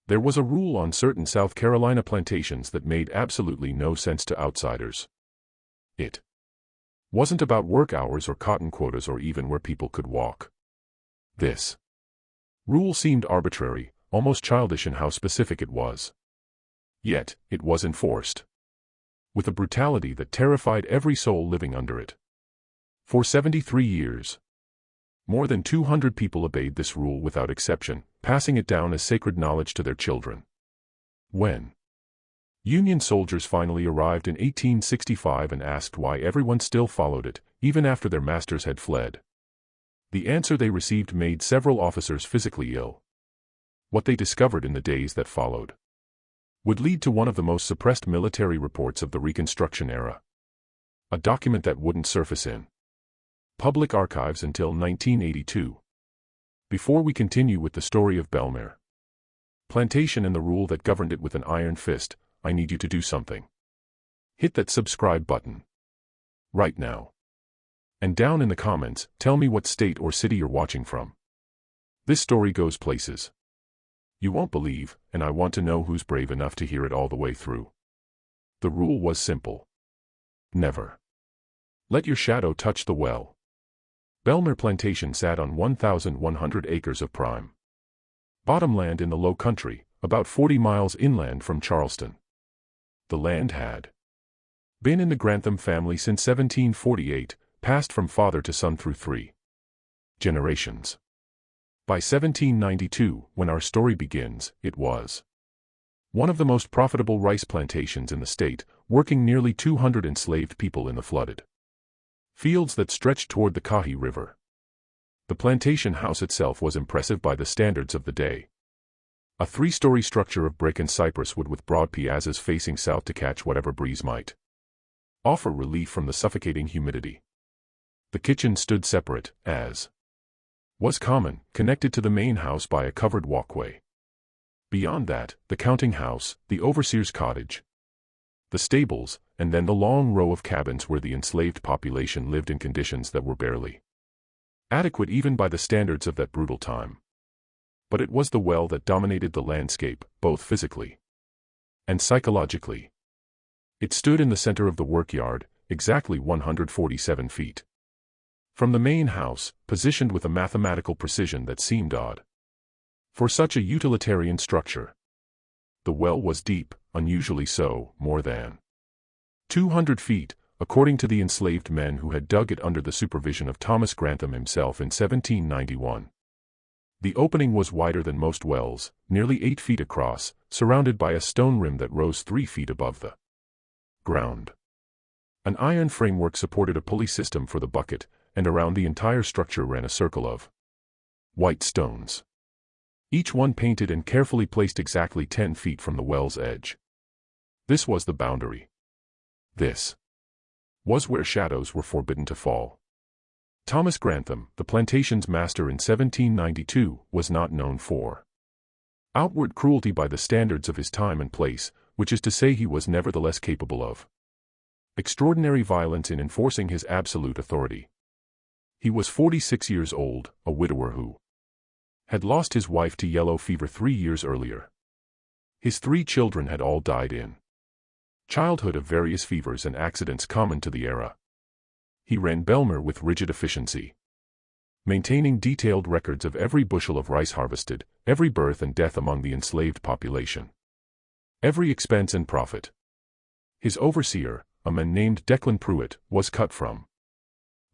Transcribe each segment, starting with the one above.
There was a rule on certain South Carolina plantations that made absolutely no sense to outsiders. It wasn't about work hours or cotton quotas or even where people could walk. This rule seemed arbitrary, almost childish in how specific it was. Yet, it was enforced with a brutality that terrified every soul living under it. For 73 years, more than 200 people obeyed this rule without exception, passing it down as sacred knowledge to their children. When Union soldiers finally arrived in 1865 and asked why everyone still followed it, even after their masters had fled, the answer they received made several officers physically ill. What they discovered in the days that followed would lead to one of the most suppressed military reports of the Reconstruction era. A document that wouldn't surface in public archives until 1982. Before we continue with the story of Belmar Plantation and the rule that governed it with an iron fist, I need you to do something. Hit that subscribe button right now. And down in the comments, tell me what state or city you're watching from. This story goes places you won't believe, and I want to know who's brave enough to hear it all the way through. The rule was simple. Never let your shadow touch the well. Belmar Plantation sat on 1,100 acres of prime bottomland in the low country, about 40 miles inland from Charleston. The land had been in the Grantham family since 1748, passed from father to son through 3 generations. By 1792, when our story begins, it was one of the most profitable rice plantations in the state, working nearly 200 enslaved people in the flooded fields that stretched toward the Kahi River. The plantation house itself was impressive by the standards of the day. A 3-story structure of brick and cypress wood with broad piazzas facing south to catch whatever breeze might offer relief from the suffocating humidity. The kitchen stood separate, as was common, connected to the main house by a covered walkway. Beyond that, the counting house, the overseer's cottage, the stables, and then the long row of cabins where the enslaved population lived in conditions that were barely adequate even by the standards of that brutal time. But it was the well that dominated the landscape, both physically and psychologically. It stood in the center of the workyard, exactly 147 feet from the main house, positioned with a mathematical precision that seemed odd for such a utilitarian structure. The well was deep, unusually so, more than 200 feet, according to the enslaved men who had dug it under the supervision of Thomas Grantham himself in 1791. The opening was wider than most wells, nearly 8 feet across, surrounded by a stone rim that rose 3 feet above the ground. An iron framework supported a pulley system for the bucket, and around the entire structure ran a circle of white stones, each one painted and carefully placed exactly 10 feet from the well's edge. This was the boundary. This was where shadows were forbidden to fall. Thomas Grantham, the plantation's master in 1792, was not known for outward cruelty by the standards of his time and place, which is to say he was nevertheless capable of extraordinary violence in enforcing his absolute authority. He was 46 years old, a widower who had lost his wife to yellow fever 3 years earlier. His 3 children had all died in childhood of various fevers and accidents common to the era. He ran Belmar with rigid efficiency, maintaining detailed records of every bushel of rice harvested, every birth and death among the enslaved population, every expense and profit. His overseer, a man named Declan Pruitt, was cut from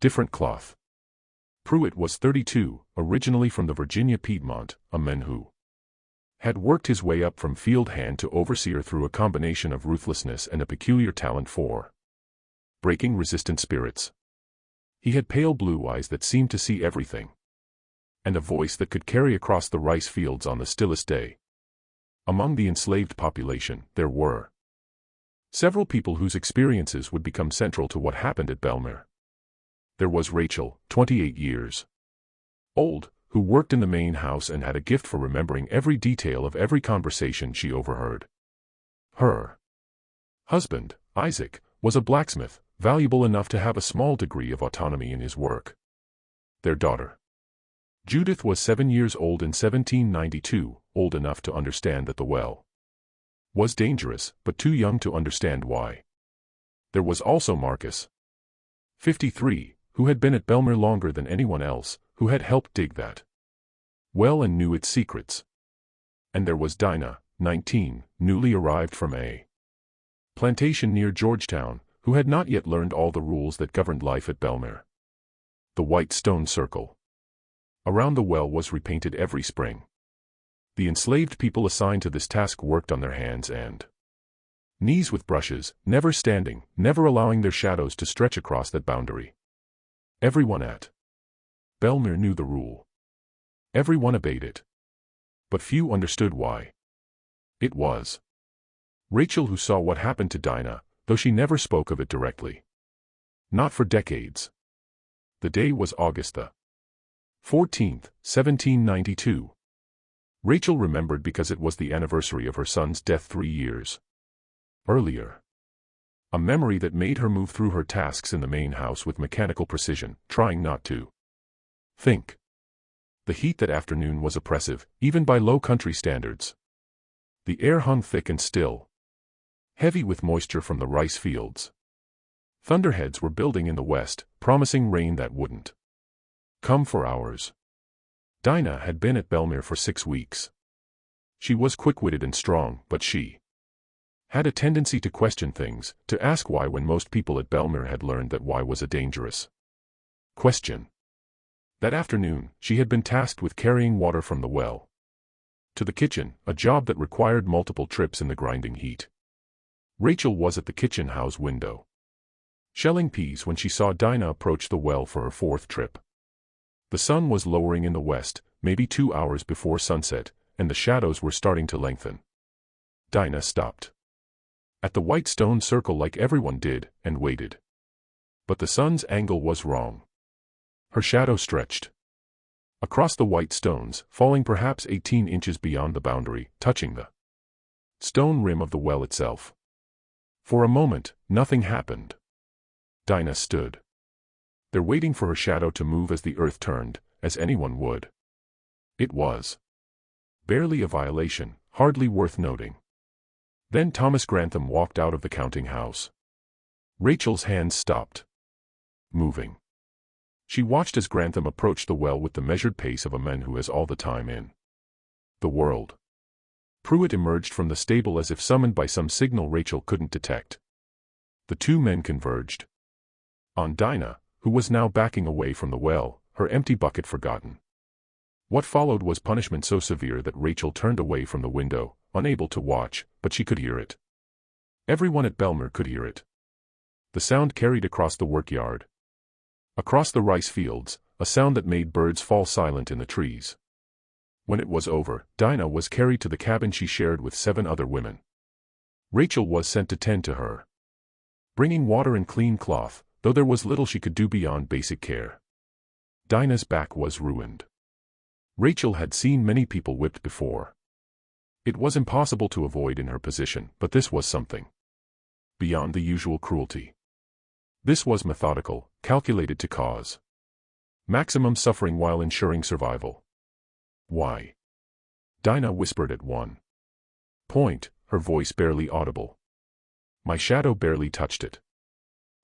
different cloth. Pruitt was 32, originally from the Virginia Piedmont, a man who had worked his way up from field hand to overseer through a combination of ruthlessness and a peculiar talent for breaking resistant spirits. He had pale blue eyes that seemed to see everything, and a voice that could carry across the rice fields on the stillest day. Among the enslaved population, there were several people whose experiences would become central to what happened at Belmar. There was Rachel, 28 years old, who worked in the main house and had a gift for remembering every detail of every conversation she overheard. Her husband, Isaac, was a blacksmith, valuable enough to have a small degree of autonomy in his work. Their daughter, Judith was 7 years old in 1792, old enough to understand that the well was dangerous, but too young to understand why. There was also Marcus, 53, who had been at Belmer longer than anyone else, who had helped dig that well and knew its secrets. And there was Dinah, 19, newly arrived from a plantation near Georgetown, who had not yet learned all the rules that governed life at Belmer. The white stone circle around the well was repainted every spring. The enslaved people assigned to this task worked on their hands and knees with brushes, never standing, never allowing their shadows to stretch across that boundary. Everyone at Belmer knew the rule. Everyone obeyed it. But few understood why. It was Rachel who saw what happened to Dinah, though she never spoke of it directly. Not for decades. The day was August the 14th, 1792. Rachel remembered because it was the anniversary of her son's death 3 years earlier. A memory that made her move through her tasks in the main house with mechanical precision, trying not to think. The heat that afternoon was oppressive, even by low country standards. The air hung thick and still, heavy with moisture from the rice fields. Thunderheads were building in the west, promising rain that wouldn't come for hours. Dinah had been at Belmer for 6 weeks. She was quick-witted and strong, but she had a tendency to question things, to ask why when most people at Belmer had learned that why was a dangerous question. That afternoon, she had been tasked with carrying water from the well to the kitchen, a job that required multiple trips in the grinding heat. Rachel was at the kitchen house window, shelling peas when she saw Dinah approach the well for her 4th trip. The sun was lowering in the west, maybe 2 hours before sunset, and the shadows were starting to lengthen. Dinah stopped at the white stone circle like everyone did, and waited. But the sun's angle was wrong. Her shadow stretched across the white stones, falling perhaps 18 inches beyond the boundary, touching the stone rim of the well itself. For a moment, nothing happened. Dinah stood there waiting for her shadow to move as the earth turned, as anyone would. It was barely a violation, hardly worth noting. Then Thomas Grantham walked out of the counting house. Rachel's hands stopped moving. She watched as Grantham approached the well with the measured pace of a man who has all the time in the world. Pruitt emerged from the stable as if summoned by some signal Rachel couldn't detect. The two men converged on Dinah, who was now backing away from the well, her empty bucket forgotten. What followed was punishment so severe that Rachel turned away from the window, unable to watch, but she could hear it. Everyone at Belmer could hear it. The sound carried across the workyard, across the rice fields, a sound that made birds fall silent in the trees. When it was over, Dinah was carried to the cabin she shared with 7 other women. Rachel was sent to tend to her, bringing water and clean cloth, though there was little she could do beyond basic care. Dinah's back was ruined. Rachel had seen many people whipped before. It was impossible to avoid in her position, but this was something beyond the usual cruelty. This was methodical, calculated to cause maximum suffering while ensuring survival. Why? Dinah whispered at one point, her voice barely audible. My shadow barely touched it.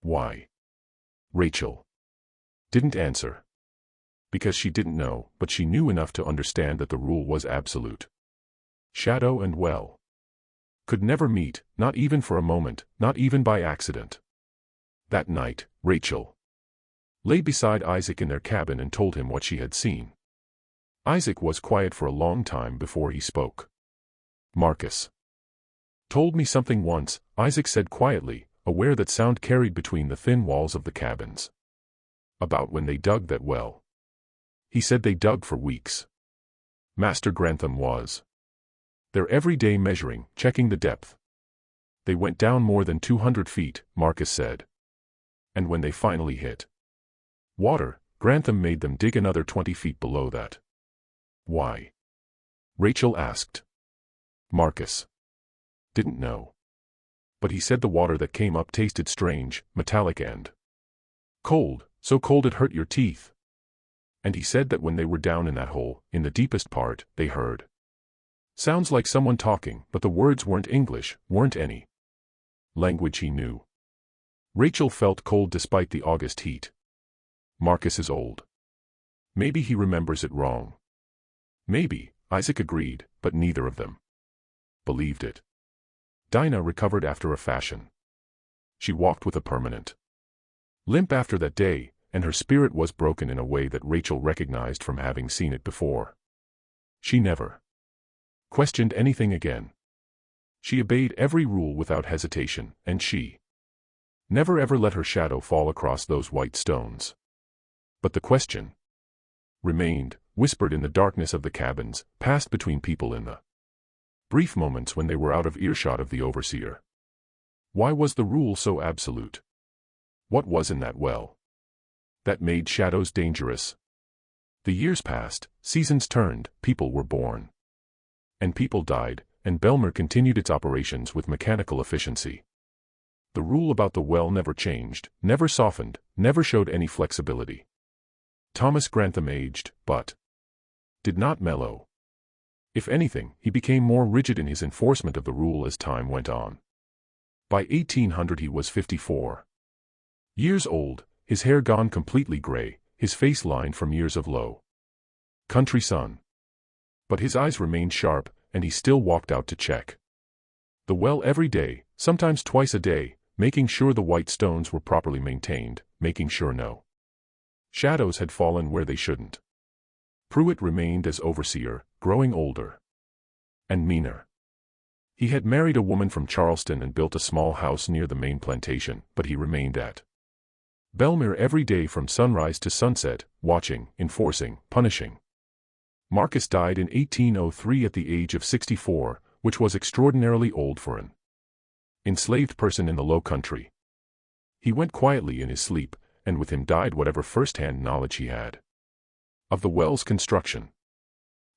Why? Rachel didn't answer. Because she didn't know, but she knew enough to understand that the rule was absolute. Shadow and well could never meet, not even for a moment, not even by accident. That night, Rachel lay beside Isaac in their cabin and told him what she had seen. Isaac was quiet for a long time before he spoke. Marcus told me something once, Isaac said quietly, aware that sound carried between the thin walls of the cabins. About when they dug that well. He said they dug for weeks. Master Grantham was there every day measuring, checking the depth. They went down more than 200 feet, Marcus said. And when they finally hit water, Grantham made them dig another 20 feet below that. Why? Rachel asked. Marcus didn't know. But he said the water that came up tasted strange, metallic and cold, so cold it hurt your teeth. And he said that when they were down in that hole, in the deepest part, they heard sounds like someone talking, but the words weren't English, weren't any language he knew. Rachel felt cold despite the August heat. Marcus is old. Maybe he remembers it wrong. Maybe, Isaac agreed, but neither of them believed it. Dinah recovered after a fashion. She walked with a permanent limp after that day, and her spirit was broken in a way that Rachel recognized from having seen it before. She never questioned anything again. She obeyed every rule without hesitation, and she never ever let her shadow fall across those white stones. But the question remained, whispered in the darkness of the cabins, passed between people in the brief moments when they were out of earshot of the overseer. Why was the rule so absolute? What was in that well that made shadows dangerous? The years passed, seasons turned, people were born. And people died, and Belmer continued its operations with mechanical efficiency. The rule about the well never changed, never softened, never showed any flexibility. Thomas Grantham aged, but did not mellow. If anything, he became more rigid in his enforcement of the rule as time went on. By 1800 he was 54 years old, his hair gone completely gray, his face lined from years of low country sun. But his eyes remained sharp, and he still walked out to check the well every day, sometimes twice a day, making sure the white stones were properly maintained, making sure no shadows had fallen where they shouldn't. Pruitt remained as overseer, growing older and meaner. He had married a woman from Charleston and built a small house near the main plantation, but he remained at Belmer every day from sunrise to sunset, watching, enforcing, punishing. Marcus died in 1803 at the age of 64, which was extraordinarily old for an enslaved person in the Low Country. He went quietly in his sleep, and with him died whatever first-hand knowledge he had of the well's construction.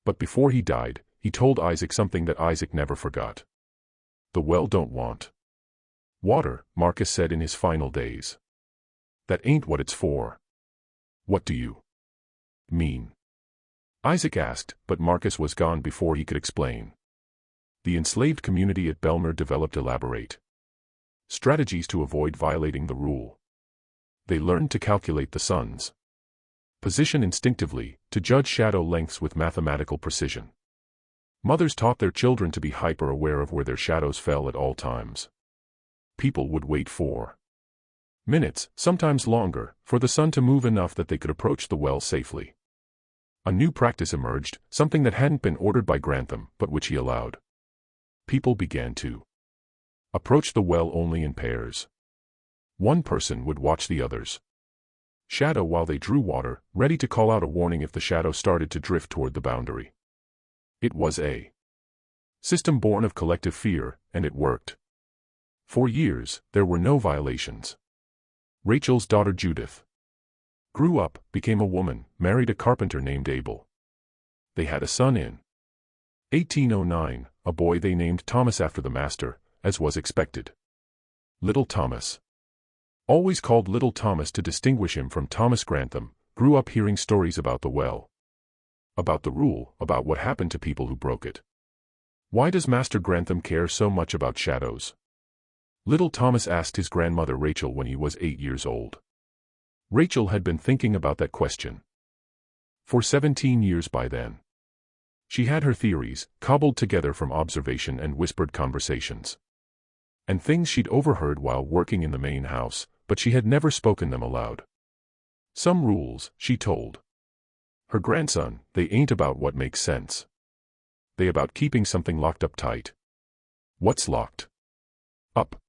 But before he died, he told Isaac something that Isaac never forgot. "The well don't want water," Marcus said in his final days. "That ain't what it's for." "What do you mean?" Isaac asked, but Marcus was gone before he could explain. The enslaved community at Belmer developed elaborate strategies to avoid violating the rule. They learned to calculate the sun's position instinctively, to judge shadow lengths with mathematical precision. Mothers taught their children to be hyper-aware of where their shadows fell at all times. People would wait for minutes, sometimes longer, for the sun to move enough that they could approach the well safely. A new practice emerged, something that hadn't been ordered by Grantham, but which he allowed. People began to approach the well only in pairs. One person would watch the others shadow while they drew water, ready to call out a warning if the shadow started to drift toward the boundary. It was a system born of collective fear, and it worked. For years, there were no violations. Rachel's daughter Judith grew up, became a woman, married a carpenter named Abel. They had a son in 1809, a boy they named Thomas after the master, as was expected. Little Thomas, always called Little Thomas to distinguish him from Thomas Grantham, grew up hearing stories about the well, about the rule, about what happened to people who broke it. Why does Master Grantham care so much about shadows? Little Thomas asked his grandmother Rachel when he was 8 years old. Rachel had been thinking about that question for 17 years by then. She had her theories, cobbled together from observation and whispered conversations, and things she'd overheard while working in the main house, but she had never spoken them aloud. Some rules, she told her grandson, they ain't about what makes sense. They about keeping something locked up tight. What's locked up?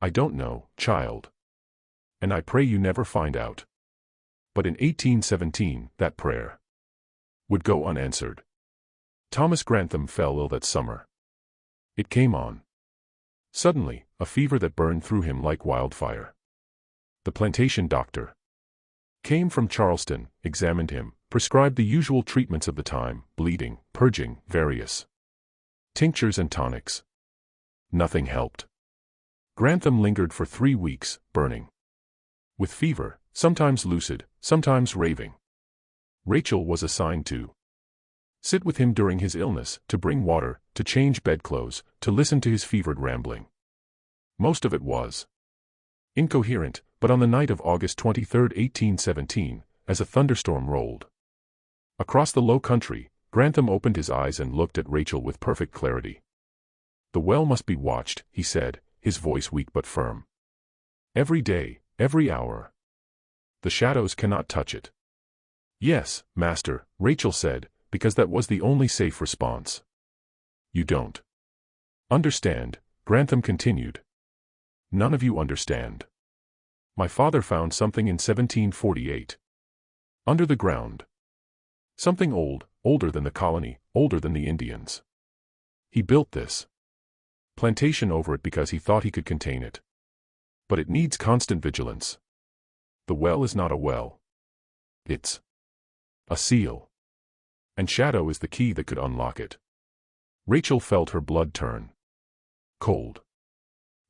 I don't know, child. And I pray you never find out. But in 1817, that prayer would go unanswered. Thomas Grantham fell ill that summer. It came on suddenly, a fever that burned through him like wildfire. The plantation doctor came from Charleston, examined him, prescribed the usual treatments of the time, bleeding, purging, various tinctures and tonics. Nothing helped. Grantham lingered for 3 weeks, burning with fever, sometimes lucid, sometimes raving. Rachel was assigned to sit with him during his illness, to bring water, to change bedclothes, to listen to his fevered rambling. Most of it was incoherent, but on the night of August 23, 1817, as a thunderstorm rolled across the low country, Grantham opened his eyes and looked at Rachel with perfect clarity. "The well must be watched," he said, his voice weak but firm. "Every day, every hour. The shadows cannot touch it." "Yes, master," Rachel said, because that was the only safe response. "You don't understand," Grantham continued. "None of you understand. My father found something in 1748. Under the ground. Something old, older than the colony, older than the Indians. He built this plantation over it because he thought he could contain it. But it needs constant vigilance. The well is not a well. It's a seal. And shadow is the key that could unlock it." Rachel felt her blood turn cold.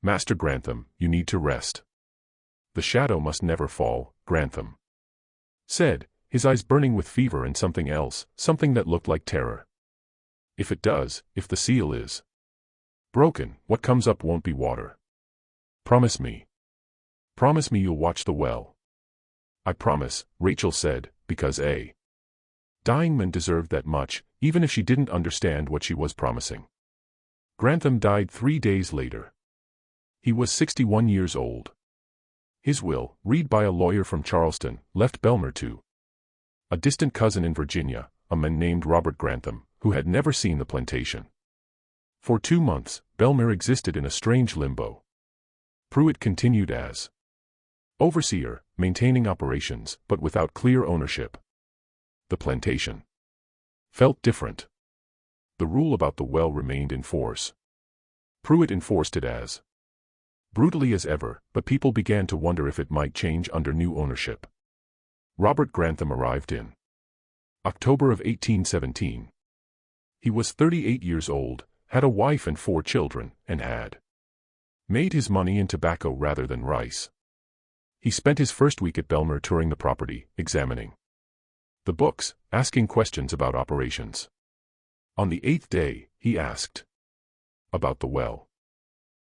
"Master Grantham, you need to rest." "The shadow must never fall," Grantham said, his eyes burning with fever and something else, something that looked like terror. "If it does, if the seal is broken, what comes up won't be water. Promise me. Promise me you'll watch the well." "I promise," Rachel said, because a dying man deserved that much, even if she didn't understand what she was promising. Grantham died 3 days later. He was 61 years old. His will, read by a lawyer from Charleston, left Belmer to a distant cousin in Virginia, a man named Robert Grantham, who had never seen the plantation. For 2 months, Belmer existed in a strange limbo. Pruitt continued as overseer, maintaining operations, but without clear ownership. The plantation felt different. The rule about the well remained in force. Pruitt enforced it as brutally as ever, but people began to wonder if it might change under new ownership. Robert Grantham arrived in October of 1817. He was 38 years old, had a wife and 4 children, and had made his money in tobacco rather than rice. He spent his first week at Belmer touring the property, examining the books, asking questions about operations. On the 8th day, he asked about the well.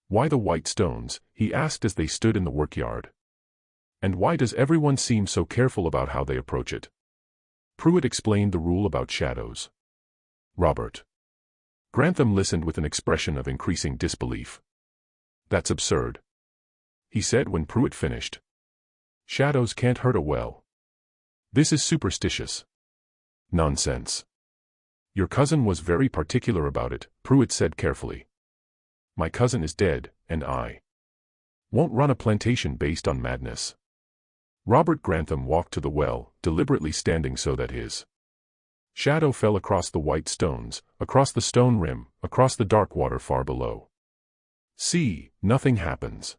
"Why the white stones?" he asked as they stood in the workyard. "And why does everyone seem so careful about how they approach it?" Pruitt explained the rule about shadows. Robert Grantham listened with an expression of increasing disbelief. "That's absurd," he said when Pruitt finished. "Shadows can't hurt a well. This is superstitious." "Nonsense. Your cousin was very particular about it," Pruitt said carefully. "My cousin is dead, and I won't run a plantation based on madness." Robert Grantham walked to the well, deliberately standing so that his shadow fell across the white stones, across the stone rim, across the dark water far below. "See, nothing happens."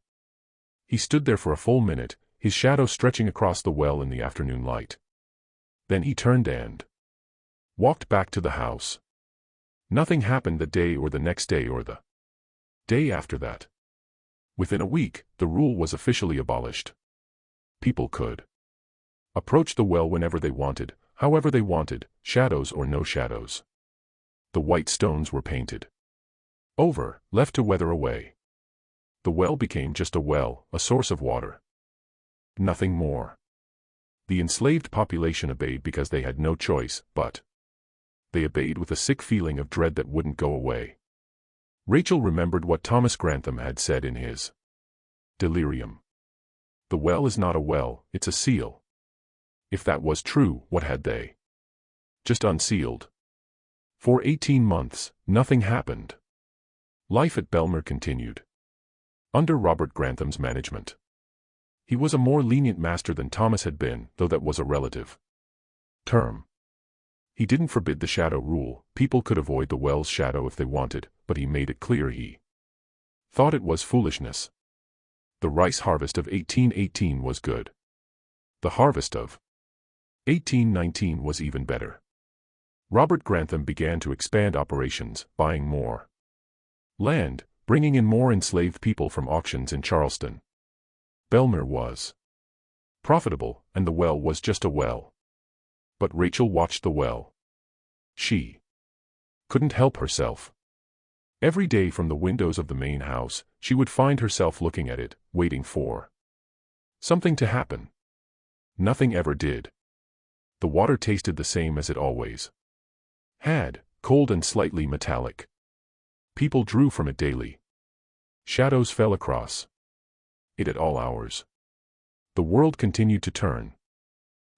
He stood there for a full minute, his shadow stretching across the well in the afternoon light. Then he turned and walked back to the house. Nothing happened that day or the next day or the day after that. Within a week, the rule was officially abolished. People could approach the well whenever they wanted, however they wanted, shadows or no shadows. The white stones were painted over, left to weather away. The well became just a well, a source of water. Nothing more. The enslaved population obeyed because they had no choice, but they obeyed with a sick feeling of dread that wouldn't go away. Rachel remembered what Thomas Grantham had said in his delirium. The well is not a well, it's a seal. If that was true, what had they just unsealed? For 18 months, nothing happened. Life at Belmer continued under Robert Grantham's management. He was a more lenient master than Thomas had been, though that was a relative term. He didn't forbid the shadow rule. People could avoid the well's shadow if they wanted, but he made it clear he thought it was foolishness. The rice harvest of 1818 was good. The harvest of 1819 was even better. Robert Grantham began to expand operations, buying more land, bringing in more enslaved people from auctions in Charleston. Belmer was profitable, and the well was just a well. But Rachel watched the well. She couldn't help herself. Every day from the windows of the main house, she would find herself looking at it, waiting for something to happen. Nothing ever did. The water tasted the same as it always had, cold and slightly metallic. People drew from it daily. Shadows fell across it at all hours. The world continued to turn.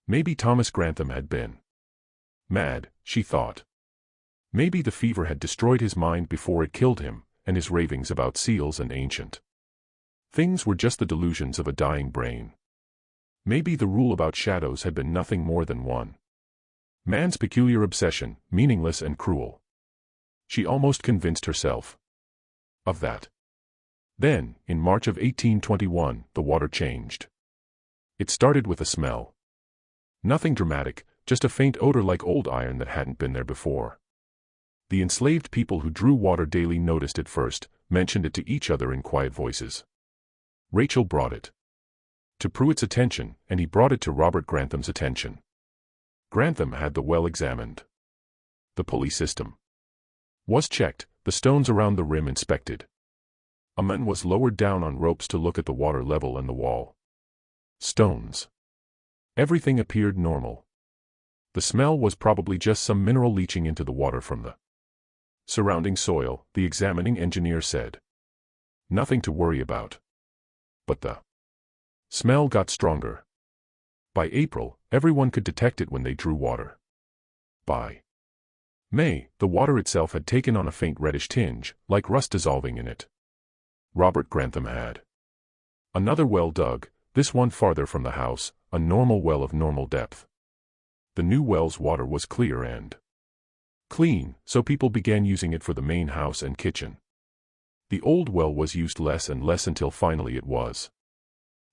Maybe Thomas Grantham had been mad, she thought. Maybe the fever had destroyed his mind before it killed him, and his ravings about seals and ancient things were just the delusions of a dying brain. Maybe the rule about shadows had been nothing more than one man's peculiar obsession, meaningless and cruel. She almost convinced herself of that. Then, in March of 1821, the water changed. It started with a smell. Nothing dramatic, just a faint odor like old iron that hadn't been there before. The enslaved people who drew water daily noticed it first, mentioned it to each other in quiet voices. Rachel brought it to Pruitt's attention, and he brought it to Robert Grantham's attention. Grantham had the well examined. The pulley system was checked, the stones around the rim inspected. A man was lowered down on ropes to look at the water level and the wall stones. Everything appeared normal. The smell was probably just some mineral leaching into the water from the surrounding soil, the examining engineer said. Nothing to worry about. But the smell got stronger. By April, everyone could detect it when they drew water. By May, the water itself had taken on a faint reddish tinge, like rust dissolving in it. Robert Grantham had another well dug, this one farther from the house, a normal well of normal depth. The new well's water was clear and clean, so people began using it for the main house and kitchen. The old well was used less and less until finally it was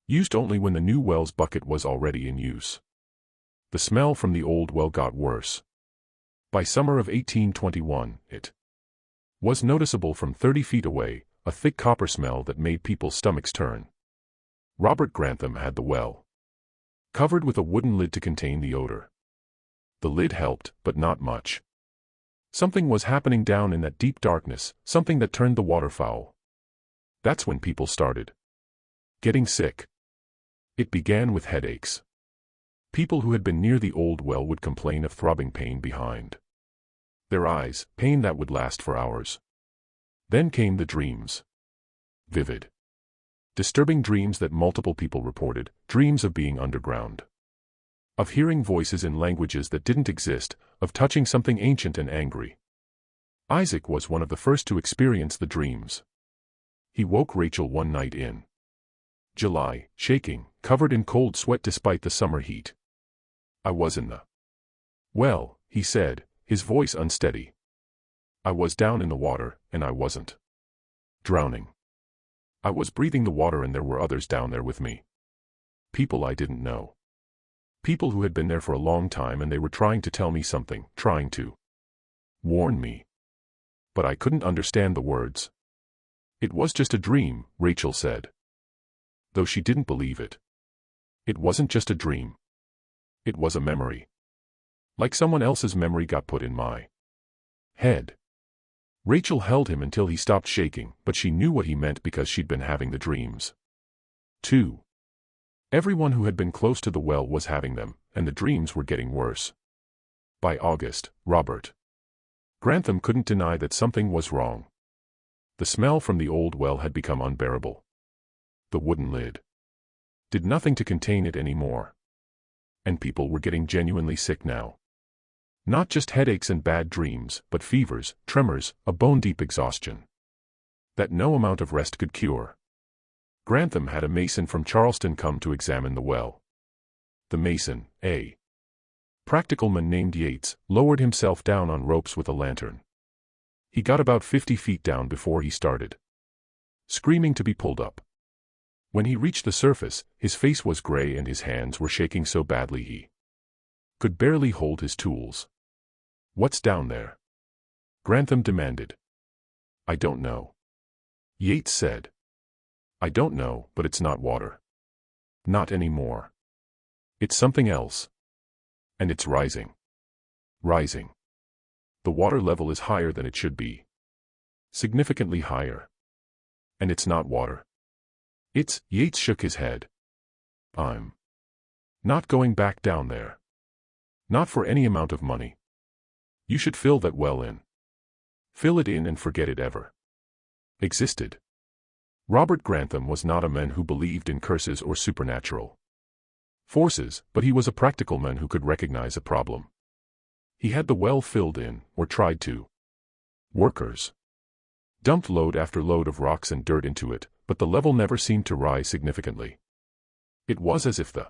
used only when the new well's bucket was already in use. The smell from the old well got worse. By summer of 1821, it was noticeable from 30 feet away, a thick copper smell that made people's stomachs turn. Robert Grantham had the well covered with a wooden lid to contain the odor. The lid helped, but not much. Something was happening down in that deep darkness, something that turned the water foul. That's when people started getting sick. It began with headaches. People who had been near the old well would complain of throbbing pain behind their eyes, pain that would last for hours. Then came the dreams. Vivid, disturbing dreams that multiple people reported, dreams of being underground, of hearing voices in languages that didn't exist, of touching something ancient and angry. Isaac was one of the first to experience the dreams. He woke Rachel one night in July, shaking, covered in cold sweat despite the summer heat. I was in the well, he said, his voice unsteady. I was down in the water, and I wasn't drowning. I was breathing the water and there were others down there with me. People I didn't know. People who had been there for a long time and they were trying to tell me something, trying to warn me. But I couldn't understand the words. It was just a dream, Rachel said. Though she didn't believe it. It wasn't just a dream. It was a memory. Like someone else's memory got put in my head. Rachel held him until he stopped shaking, but she knew what he meant because she'd been having the dreams. 2. Everyone who had been close to the well was having them, and the dreams were getting worse. By August, Robert Grantham couldn't deny that something was wrong. The smell from the old well had become unbearable. The wooden lid did nothing to contain it anymore. And people were getting genuinely sick now. Not just headaches and bad dreams, but fevers, tremors, a bone-deep exhaustion that no amount of rest could cure. Grantham had a mason from Charleston come to examine the well. The mason, a practical man named Yates, lowered himself down on ropes with a lantern. He got about 50 feet down before he started screaming to be pulled up. When he reached the surface, his face was gray and his hands were shaking so badly he could barely hold his tools. What's down there? Grantham demanded. I don't know. Yates said. I don't know, but it's not water. Not anymore. It's something else. And it's rising. Rising. The water level is higher than it should be. Significantly higher. And it's not water. Yates shook his head. I'm not going back down there. Not for any amount of money. You should fill that well in. Fill it in and forget it ever existed. Robert Grantham was not a man who believed in curses or supernatural forces, but he was a practical man who could recognize a problem. He had the well filled in, or tried to. Workers dumped load after load of rocks and dirt into it, but the level never seemed to rise significantly. It was as if the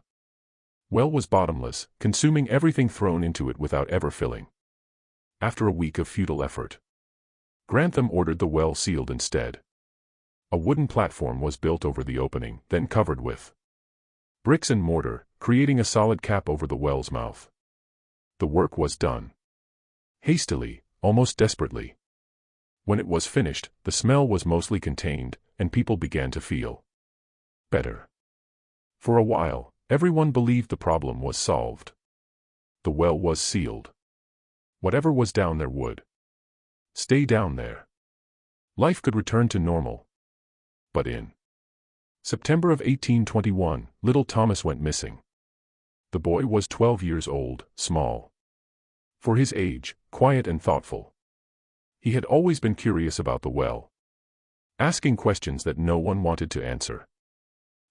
well was bottomless, consuming everything thrown into it without ever filling. After a week of futile effort, Grantham ordered the well sealed instead. A wooden platform was built over the opening, then covered with bricks and mortar, creating a solid cap over the well's mouth. The work was done. Hastily, almost desperately. When it was finished, the smell was mostly contained, and people began to feel better. For a while, everyone believed the problem was solved. The well was sealed. Whatever was down there would stay down there. Life could return to normal. But in September of 1821, little Thomas went missing. The boy was 12 years old, small for his age, quiet and thoughtful. He had always been curious about the well, asking questions that no one wanted to answer.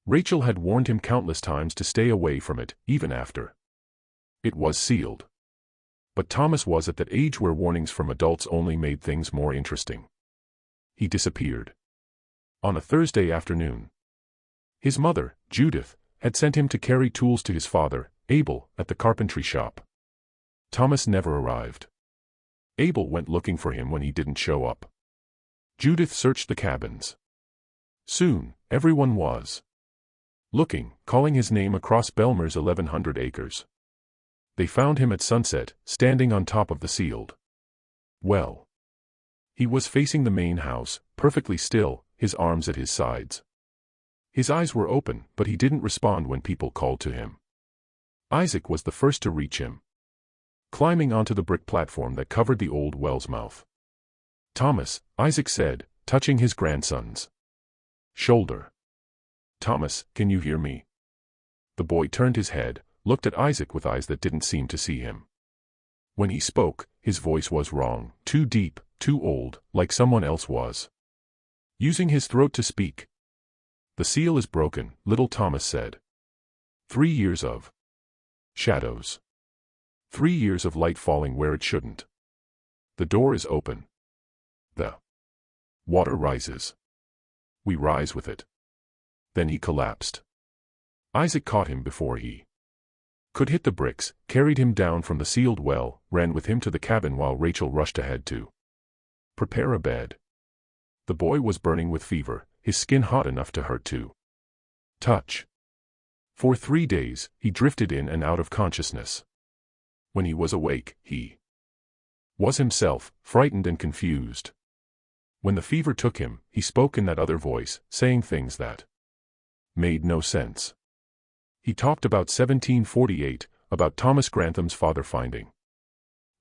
Rachel had warned him countless times to stay away from it, even after it was sealed. But Thomas was at that age where warnings from adults only made things more interesting. He disappeared. On a Thursday afternoon, his mother, Judith, had sent him to carry tools to his father, Abel, at the carpentry shop. Thomas never arrived. Abel went looking for him when he didn't show up. Judith searched the cabins. Soon, everyone was looking, calling his name across Belmer's 1,100 acres. They found him at sunset, standing on top of the sealed well. He was facing the main house, perfectly still, his arms at his sides. His eyes were open, but he didn't respond when people called to him. Isaac was the first to reach him, climbing onto the brick platform that covered the old well's mouth. "Thomas," Isaac said, touching his grandson's shoulder. "Thomas, can you hear me?" The boy turned his head, looked at Isaac with eyes that didn't seem to see him. When he spoke, his voice was wrong, too deep, too old, like someone else was using his throat to speak. "The seal is broken," little Thomas said. 3 years of shadows. 3 years of light falling where it shouldn't. The door is open. The water rises. We rise with it. Then he collapsed. Isaac caught him before he could hit the bricks, carried him down from the sealed well, ran with him to the cabin while Rachel rushed ahead to prepare a bed. The boy was burning with fever, his skin hot enough to hurt to touch. For 3 days, he drifted in and out of consciousness. When he was awake, he was himself, frightened and confused. When the fever took him, he spoke in that other voice, saying things that made no sense. He talked about 1748, about Thomas Grantham's father finding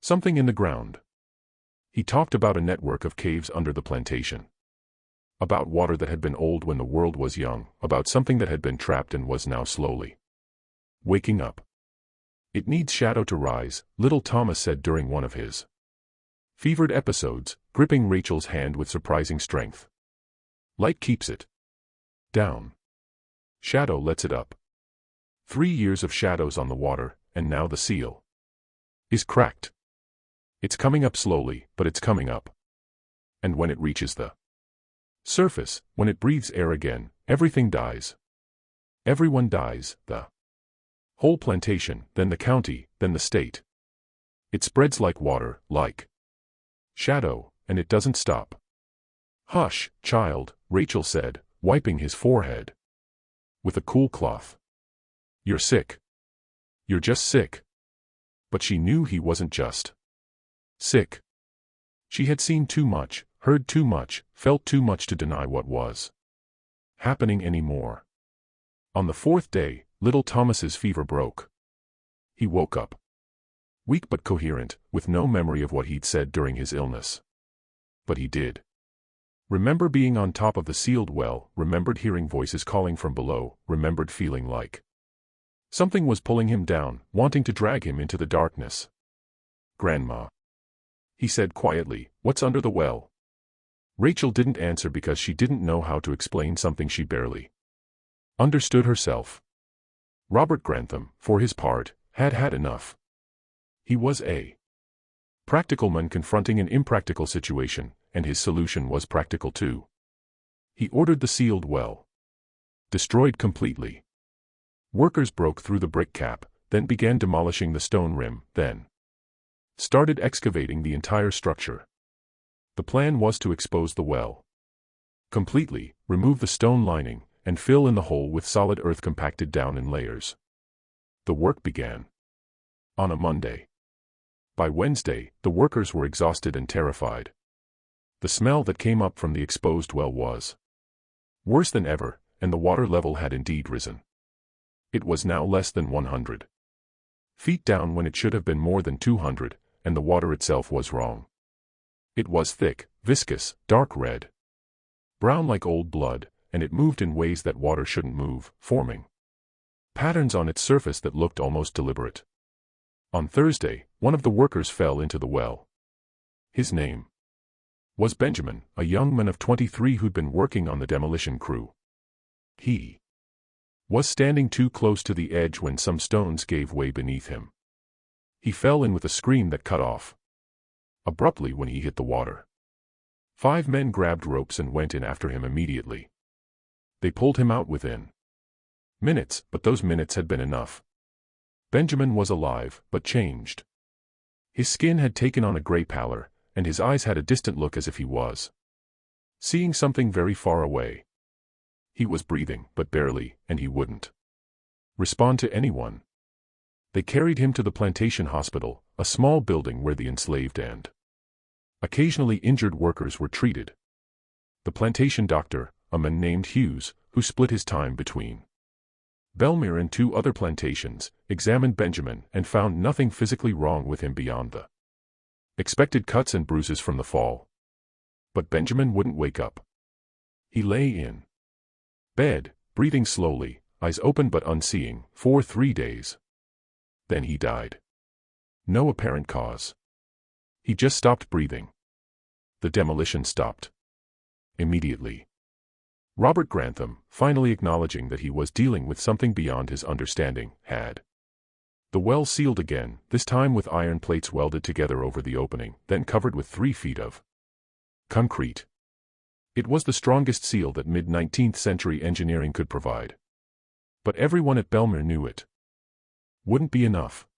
something in the ground. He talked about a network of caves under the plantation. About water that had been old when the world was young, about something that had been trapped and was now slowly waking up. "It needs shadow to rise," little Thomas said during one of his fevered episodes, gripping Rachel's hand with surprising strength. "Light keeps it down. Shadow lets it up. 3 years of shadows on the water, and now the seal is cracked. It's coming up slowly, but it's coming up. And when it reaches the surface, when it breathes air again, everything dies. Everyone dies, the whole plantation, then the county, then the state. It spreads like water, like shadow, and it doesn't stop." "Hush, child," Rachel said, wiping his forehead with a cool cloth. "You're sick. You're just sick." But she knew he wasn't just sick. She had seen too much, heard too much, felt too much to deny what was happening anymore. On the 4th day, little Thomas's fever broke. He woke up Weak but coherent, with no memory of what he'd said during his illness. But he did. Remember being on top of the sealed well, remembered hearing voices calling from below, remembered feeling like something was pulling him down, wanting to drag him into the darkness. "Grandma," he said quietly, "what's under the well?" Rachel didn't answer because she didn't know how to explain something she barely understood herself. Robert Grantham, for his part, had had enough. He was a practical man confronting an impractical situation, and his solution was practical too. He ordered the sealed well destroyed completely. Workers broke through the brick cap, then began demolishing the stone rim, then started excavating the entire structure. The plan was to expose the well completely, remove the stone lining, and fill in the hole with solid earth compacted down in layers. The work began on a Monday. By Wednesday, the workers were exhausted and terrified. The smell that came up from the exposed well was worse than ever, and the water level had indeed risen. It was now less than 100 feet down when it should have been more than 200, and the water itself was wrong. It was thick, viscous, dark red, brown like old blood, and it moved in ways that water shouldn't move, forming patterns on its surface that looked almost deliberate. On Thursday, one of the workers fell into the well. His name was Benjamin, a young man of 23 who'd been working on the demolition crew. He was standing too close to the edge when some stones gave way beneath him. He fell in with a scream that cut off abruptly when he hit the water. 5 men grabbed ropes and went in after him immediately. They pulled him out within minutes, but those minutes had been enough. Benjamin was alive, but changed. His skin had taken on a gray pallor, and his eyes had a distant look as if he was seeing something very far away. He was breathing, but barely, and he wouldn't respond to anyone. They carried him to the Plantation Hospital, a small building where the enslaved and occasionally injured workers were treated. The plantation doctor, a man named Hughes, who split his time between Belmere and 2 other plantations, examined Benjamin and found nothing physically wrong with him beyond the expected cuts and bruises from the fall. But Benjamin wouldn't wake up. He lay in bed, breathing slowly, eyes open but unseeing, for 3 days. Then he died. No apparent cause. He just stopped breathing. The demolition stopped immediately. Robert Grantham, finally acknowledging that he was dealing with something beyond his understanding, had the well sealed again, this time with iron plates welded together over the opening, then covered with 3 feet of concrete. It was the strongest seal that mid-19th century engineering could provide. But everyone at Belmere knew it wouldn't be enough.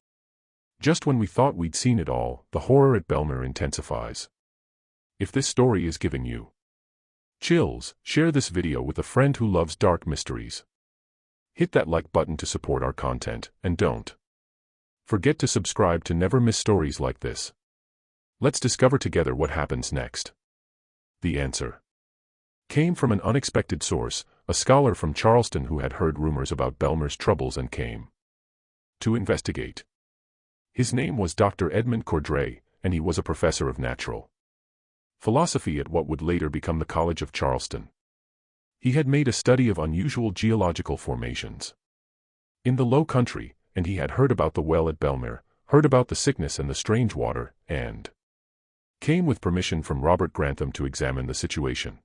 Just when we thought we'd seen it all, the horror at Belmere intensifies. If this story is giving you chills, share this video with a friend who loves dark mysteries. Hit that like button to support our content, and don't forget to subscribe to never miss stories like this. Let's discover together what happens next. The answer came from an unexpected source, a scholar from Charleston who had heard rumors about Belmere's troubles and came to investigate. His name was Dr. Edmund Cordray, and he was a professor of natural philosophy at what would later become the College of Charleston. He had made a study of unusual geological formations in the low country, and he had heard about the well at Belmere, heard about the sickness and the strange water, and came with permission from Robert Grantham to examine the situation.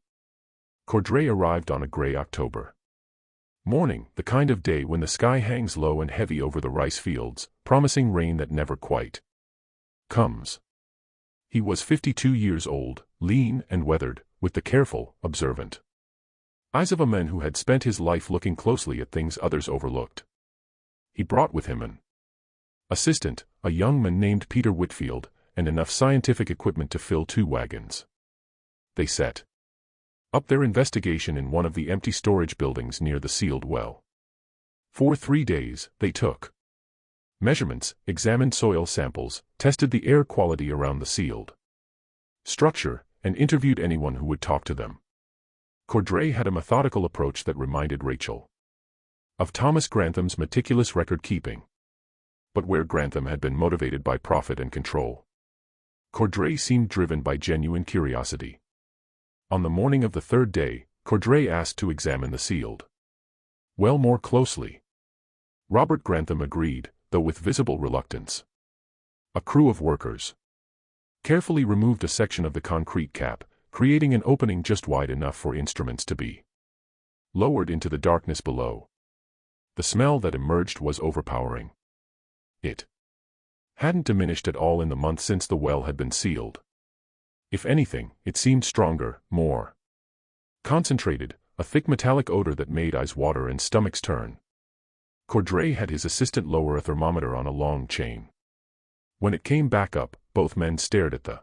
Cordray arrived on a gray October morning, the kind of day when the sky hangs low and heavy over the rice fields, promising rain that never quite comes. He was 52 years old, lean and weathered, with the careful, observant eyes of a man who had spent his life looking closely at things others overlooked. He brought with him an assistant, a young man named Peter Whitfield, and enough scientific equipment to fill 2 wagons. They set up their investigation in one of the empty storage buildings near the sealed well. For 3 days, they took measurements, examined soil samples, tested the air quality around the sealed structure, and interviewed anyone who would talk to them. Cordray had a methodical approach that reminded Rachel of Thomas Grantham's meticulous record-keeping. but where Grantham had been motivated by profit and control. Cordray seemed driven by genuine curiosity. On the morning of the third day, Cordray asked to examine the sealed well more closely. Robert Grantham agreed, though with visible reluctance. A crew of workers carefully removed a section of the concrete cap, creating an opening just wide enough for instruments to be lowered into the darkness below. The smell that emerged was overpowering. It hadn't diminished at all in the month since the well had been sealed. If anything, it seemed stronger, more concentrated, a thick metallic odor that made eyes water and stomachs turn. Cordray had his assistant lower a thermometer on a long chain. When it came back up, both men stared at the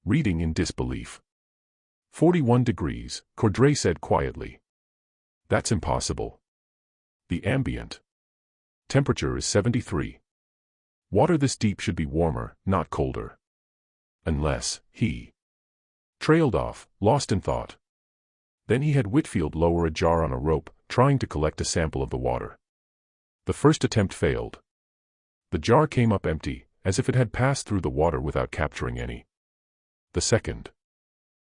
reading in disbelief. 41 degrees, Cordray said quietly. That's impossible. The ambient temperature is 73. Water this deep should be warmer, not colder. Unless, he trailed off, lost in thought. Then he had Whitfield lower a jar on a rope, trying to collect a sample of the water. The first attempt failed. The jar came up empty, as if it had passed through the water without capturing any. The second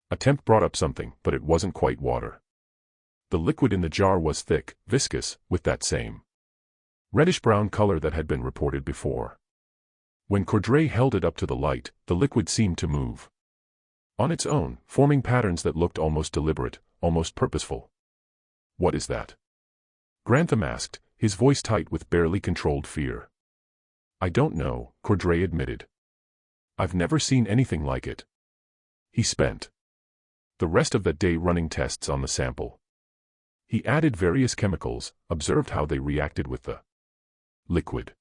attempt brought up something, but it wasn't quite water. The liquid in the jar was thick, viscous, with that same reddish-brown color that had been reported before. When Cordray held it up to the light, the liquid seemed to move on its own, forming patterns that looked almost deliberate, almost purposeful. What is that? Grantham asked, his voice tight with barely controlled fear. I don't know, Cordray admitted. I've never seen anything like it. He spent the rest of that day running tests on the sample. He added various chemicals, observed how they reacted with the liquid.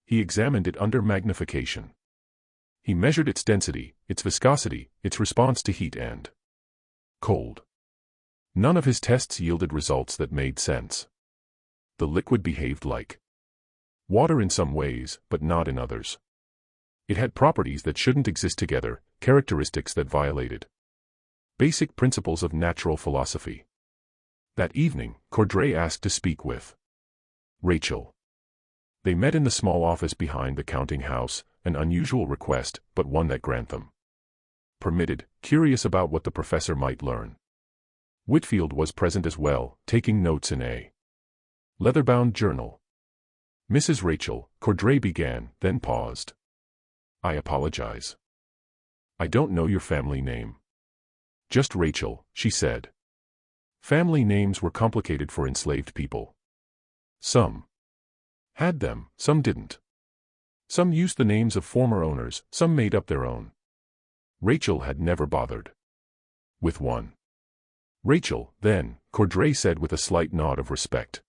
He examined it under magnification. He measured its density, its viscosity, its response to heat and cold. None of his tests yielded results that made sense. The liquid behaved like water in some ways, but not in others. It had properties that shouldn't exist together, characteristics that violated basic principles of natural philosophy. That evening, Cordray asked to speak with Rachel. They met in the small office behind the counting house, an unusual request, but one that Grantham permitted, curious about what the professor might learn. Whitfield was present as well, taking notes in a leather-bound journal. Mrs. Rachel, Cordray began, then paused. I apologize. I don't know your family name. Just Rachel, she said. Family names were complicated for enslaved people. Some had them, some didn't. Some used the names of former owners, some made up their own. Rachel had never bothered with one. Rachel, then, Cordray said with a slight nod of respect.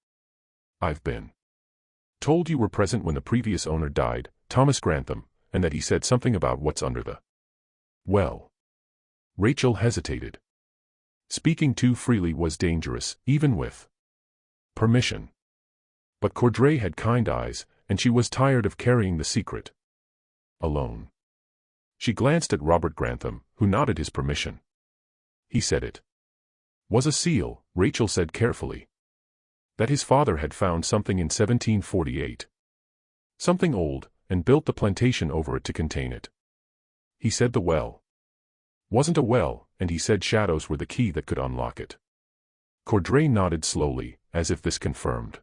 I've been told you were present when the previous owner died, Thomas Grantham, and that he said something about what's under the well. Rachel hesitated. Speaking too freely was dangerous, even with permission. But Cordray had kind eyes, and she was tired of carrying the secret alone. She glanced at Robert Grantham, who nodded his permission. He said it was a seal, Rachel said carefully. That his father had found something in 1748. Something old, and built the plantation over it to contain it. He said the well wasn't a well, and he said shadows were the key that could unlock it. Cordray nodded slowly, as if this confirmed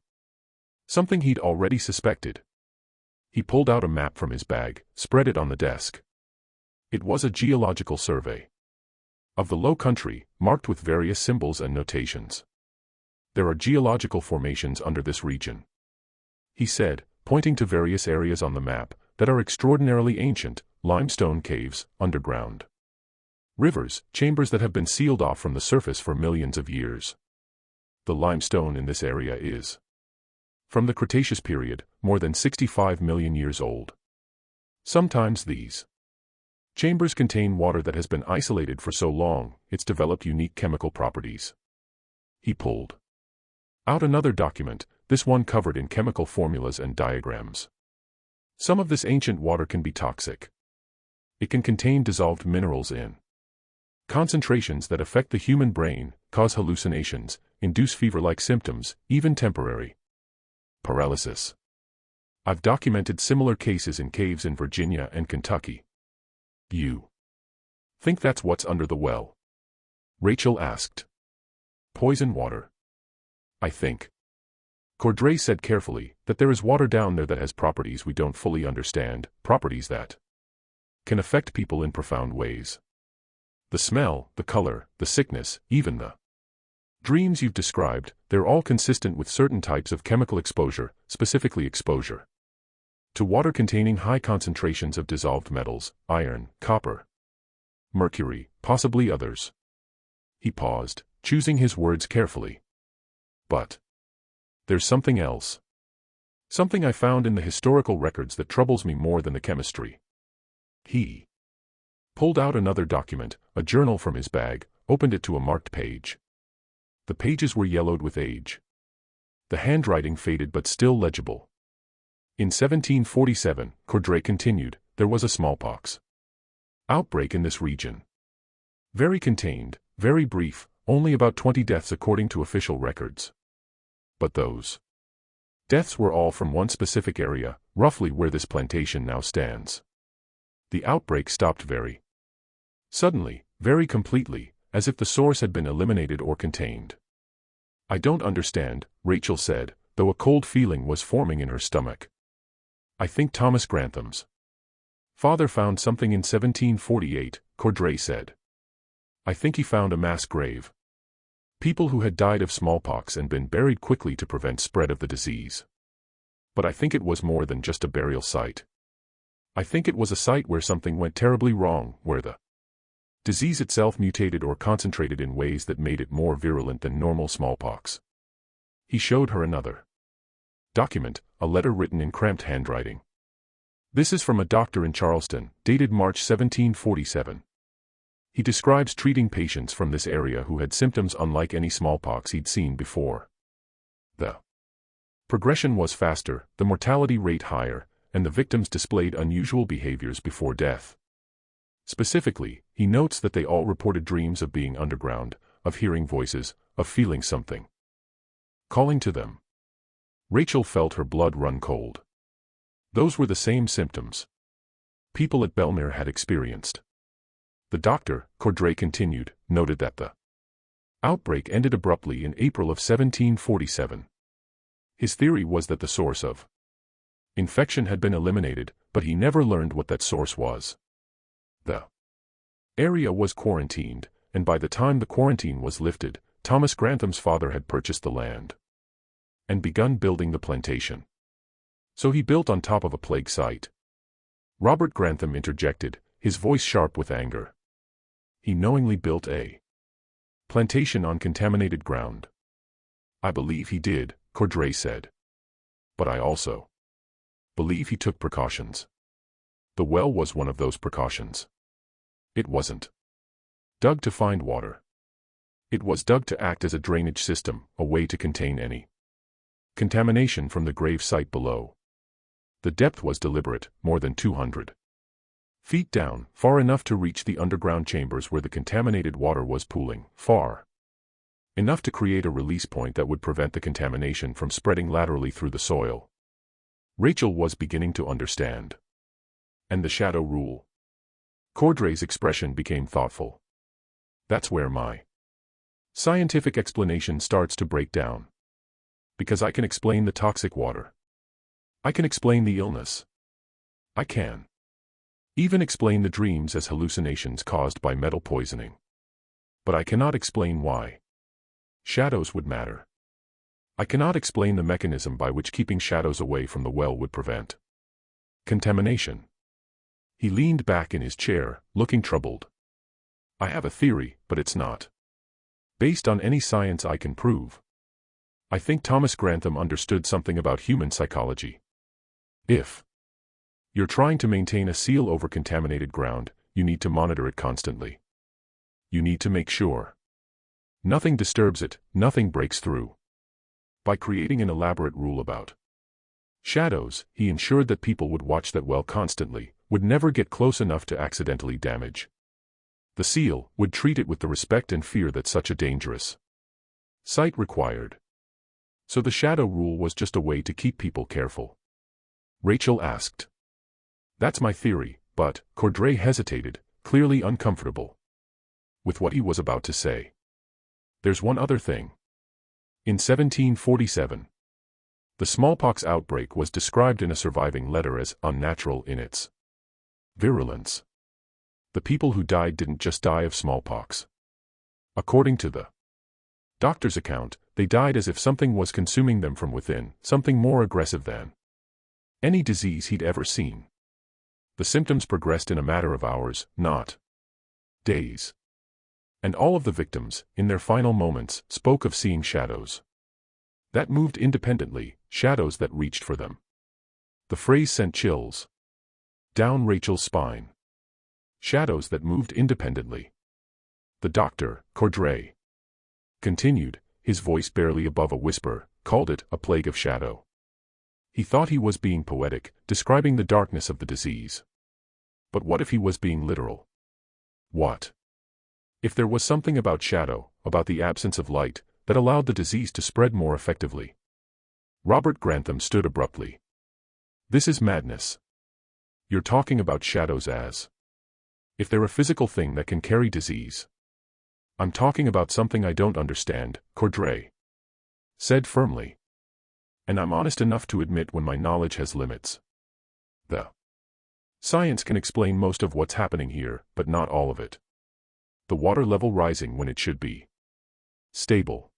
something he'd already suspected. He pulled out a map from his bag, spread it on the desk. It was a geological survey of the low country, marked with various symbols and notations. There are geological formations under this region, he said, pointing to various areas on the map that are extraordinarily ancient, limestone caves, underground rivers, chambers that have been sealed off from the surface for millions of years. The limestone in this area is from the Cretaceous period, more than 65 million years old. Sometimes these chambers contain water that has been isolated for so long, it's developed unique chemical properties. He pulled out another document, this one covered in chemical formulas and diagrams. Some of this ancient water can be toxic. It can contain dissolved minerals in concentrations that affect the human brain, cause hallucinations, induce fever-like symptoms, even temporary paralysis. I've documented similar cases in caves in Virginia and Kentucky. You think that's what's under the well? Rachel asked. Poison water. I think, Cordray said carefully, that there is water down there that has properties we don't fully understand, properties that can affect people in profound ways. The smell, the color, the sickness, even the dreams you've described, they're all consistent with certain types of chemical exposure, specifically exposure to water containing high concentrations of dissolved metals, iron, copper, mercury, possibly others. He paused, choosing his words carefully. But there's something else. Something I found in the historical records that troubles me more than the chemistry. He pulled out another document, a journal from his bag, opened it to a marked page. The pages were yellowed with age. The handwriting faded but still legible. In 1747, Cordray continued, there was a smallpox outbreak in this region. Very contained, very brief, only about 20 deaths according to official records. But those deaths were all from one specific area, roughly where this plantation now stands. The outbreak stopped very suddenly, very completely, as if the source had been eliminated or contained. I don't understand, Rachel said, though a cold feeling was forming in her stomach. I think Thomas Grantham's father found something in 1748, Cordray said. I think he found a mass grave. People who had died of smallpox and been buried quickly to prevent spread of the disease. But I think it was more than just a burial site. I think it was a site where something went terribly wrong, where the disease itself mutated or concentrated in ways that made it more virulent than normal smallpox. He showed her another document, a letter written in cramped handwriting. This is from a doctor in Charleston, dated March 1747. He describes treating patients from this area who had symptoms unlike any smallpox he'd seen before. The progression was faster, the mortality rate higher, and the victims displayed unusual behaviors before death. Specifically, he notes that they all reported dreams of being underground, of hearing voices, of feeling something calling to them. Rachel felt her blood run cold. Those were the same symptoms people at Belmere had experienced. The doctor, Cordray continued, noted that the outbreak ended abruptly in April of 1747. His theory was that the source of infection had been eliminated, but he never learned what that source was. The area was quarantined, and by the time the quarantine was lifted, Thomas Grantham's father had purchased the land and begun building the plantation. So he built on top of a plague site. Robert Grantham interjected, his voice sharp with anger. He knowingly built a plantation on contaminated ground. I believe he did, Cordray said. But I also believe he took precautions. The well was one of those precautions. It wasn't dug to find water. It was dug to act as a drainage system, a way to contain any contamination from the grave site below. The depth was deliberate, more than 200 feet down, far enough to reach the underground chambers where the contaminated water was pooling, far enough to create a release point that would prevent the contamination from spreading laterally through the soil. Rachel was beginning to understand. And the shadow rule. Cordray's expression became thoughtful. That's where my scientific explanation starts to break down. Because I can explain the toxic water. I can explain the illness. I can even explain the dreams as hallucinations caused by metal poisoning. But I cannot explain why shadows would matter. I cannot explain the mechanism by which keeping shadows away from the well would prevent contamination. He leaned back in his chair, looking troubled. I have a theory, but it's not based on any science I can prove. I think Thomas Grantham understood something about human psychology. If you're trying to maintain a seal over contaminated ground, you need to monitor it constantly. You need to make sure nothing disturbs it, nothing breaks through. By creating an elaborate rule about shadows, he ensured that people would watch that well constantly, would never get close enough to accidentally damage the seal, would treat it with the respect and fear that such a dangerous site required. So the shadow rule was just a way to keep people careful. Rachel asked. That's my theory, but Cordray hesitated, clearly uncomfortable with what he was about to say. There's one other thing. In 1747, the smallpox outbreak was described in a surviving letter as unnatural in its virulence. The people who died didn't just die of smallpox. According to the doctor's account, they died as if something was consuming them from within, something more aggressive than any disease he'd ever seen. The symptoms progressed in a matter of hours, not days. And all of the victims, in their final moments, spoke of seeing shadows that moved independently, shadows that reached for them. The phrase sent chills down Rachel's spine. Shadows that moved independently. The doctor, Cordray, continued, his voice barely above a whisper, called it a plague of shadow. He thought he was being poetic, describing the darkness of the disease. But what if he was being literal? What if there was something about shadow, about the absence of light, that allowed the disease to spread more effectively? Robert Grantham stood abruptly. This is madness. You're talking about shadows as if they're a physical thing that can carry disease. I'm talking about something I don't understand, Cordray said firmly. And I'm honest enough to admit when my knowledge has limits. The science can explain most of what's happening here, but not all of it. The water level rising when it should be stable.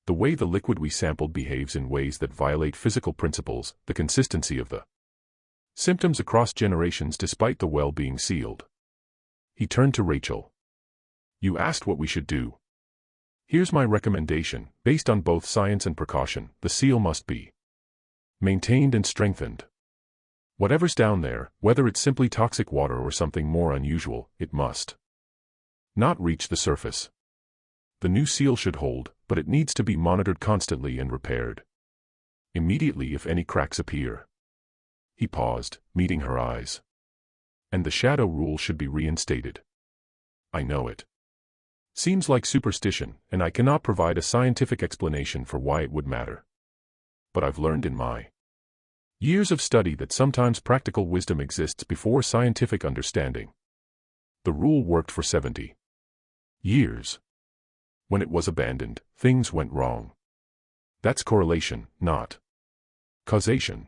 The way the liquid we sampled behaves in ways that violate physical principles, the consistency of the symptoms across generations despite the well being sealed. He turned to Rachel. You asked what we should do. Here's my recommendation, based on both science and precaution. The seal must be maintained and strengthened. Whatever's down there, whether it's simply toxic water or something more unusual, it must not reach the surface. The new seal should hold, but it needs to be monitored constantly and repaired immediately if any cracks appear. He paused, meeting her eyes. And the shadow rule should be reinstated. I know it seems like superstition, and I cannot provide a scientific explanation for why it would matter. But I've learned in my years of study that sometimes practical wisdom exists before scientific understanding. The rule worked for 70 years. When it was abandoned, things went wrong. That's correlation, not causation.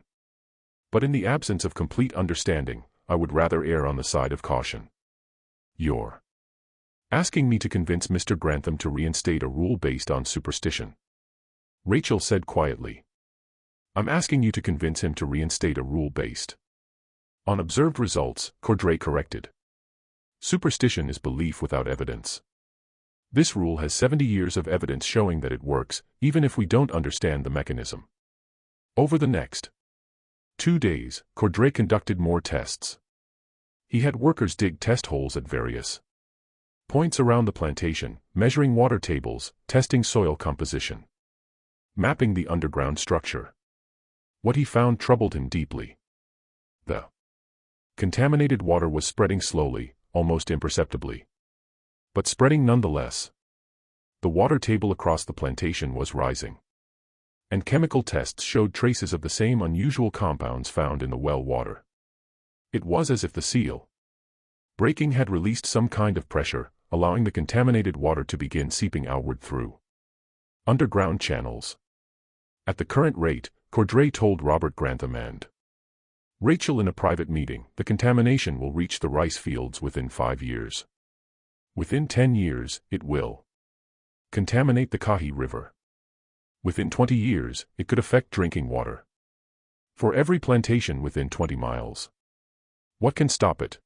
But in the absence of complete understanding, I would rather err on the side of caution. You're asking me to convince Mr. Grantham to reinstate a rule based on superstition, Rachel said quietly. I'm asking you to convince him to reinstate a rule based on observed results, Cordray corrected. Superstition is belief without evidence. This rule has 70 years of evidence showing that it works, even if we don't understand the mechanism. Over the next 2 days, Cordray conducted more tests. He had workers dig test holes at various points around the plantation, measuring water tables, testing soil composition, mapping the underground structure. What he found troubled him deeply. The contaminated water was spreading slowly, almost imperceptibly. But spreading nonetheless. The water table across the plantation was rising. And chemical tests showed traces of the same unusual compounds found in the well water. It was as if the seal breaking had released some kind of pressure, allowing the contaminated water to begin seeping outward through underground channels. At the current rate, Cordray told Robert Grantham and Rachel in a private meeting, the contamination will reach the rice fields within 5 years. Within 10 years, it will contaminate the Kahi River. Within 20 years, it could affect drinking water for every plantation within 20 miles. What can stop it?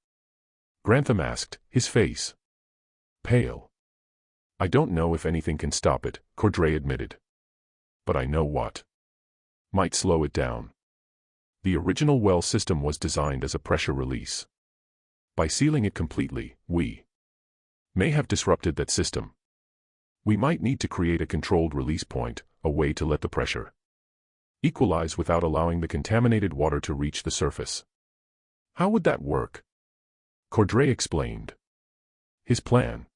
Grantham asked, his face pale. I don't know if anything can stop it, Cordray admitted. But I know what might slow it down. The original well system was designed as a pressure release. By sealing it completely, we may have disrupted that system. We might need to create a controlled release point, a way to let the pressure equalize without allowing the contaminated water to reach the surface. How would that work? Cordray explained his plan.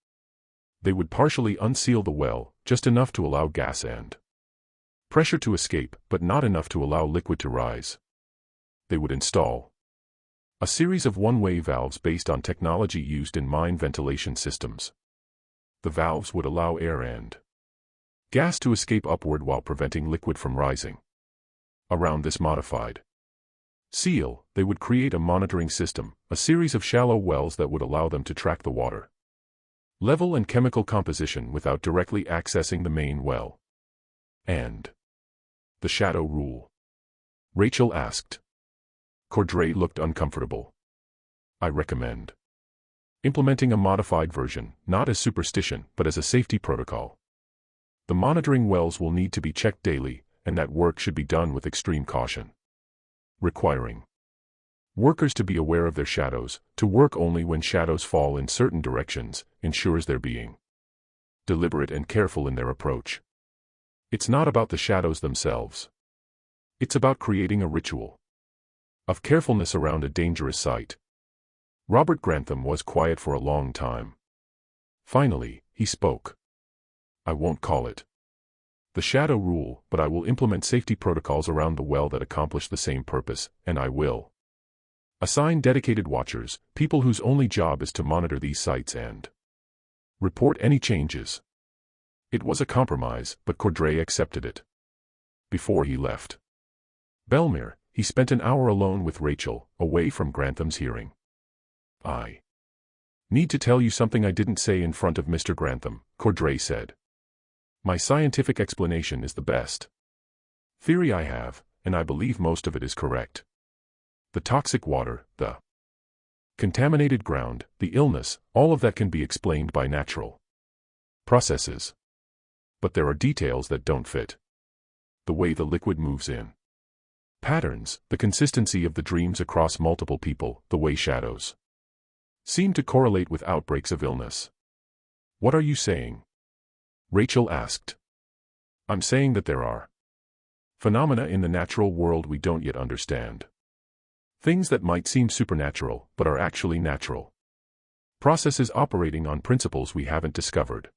They would partially unseal the well, just enough to allow gas and pressure to escape, but not enough to allow liquid to rise. They would install a series of one-way valves based on technology used in mine ventilation systems. The valves would allow air and gas to escape upward while preventing liquid from rising. Around this modified seal, they would create a monitoring system, a series of shallow wells that would allow them to track the water level and chemical composition without directly accessing the main well. And the shadow rule? Rachel asked. Cordray looked uncomfortable. I recommend implementing a modified version, not as superstition, but as a safety protocol. The monitoring wells will need to be checked daily, and that work should be done with extreme caution. Requiring workers to be aware of their shadows, to work only when shadows fall in certain directions, ensures their being deliberate and careful in their approach. It's not about the shadows themselves. It's about creating a ritual of carefulness around a dangerous site. Robert Grantham was quiet for a long time. Finally, he spoke. I won't call it the shadow rule, but I will implement safety protocols around the well that accomplish the same purpose, and I will assign dedicated watchers, people whose only job is to monitor these sites and report any changes. It was a compromise, but Cordray accepted it. Before he left Belmere, he spent an hour alone with Rachel, away from Grantham's hearing. I need to tell you something I didn't say in front of Mr. Grantham, Cordray said. My scientific explanation is the best theory I have, and I believe most of it is correct. The toxic water, the contaminated ground, the illness, all of that can be explained by natural processes. But there are details that don't fit. The way the liquid moves in patterns, the consistency of the dreams across multiple people, the way shadows seem to correlate with outbreaks of illness. What are you saying? Rachel asked. I'm saying that there are phenomena in the natural world we don't yet understand. Things that might seem supernatural, but are actually natural. Processes operating on principles we haven't discovered.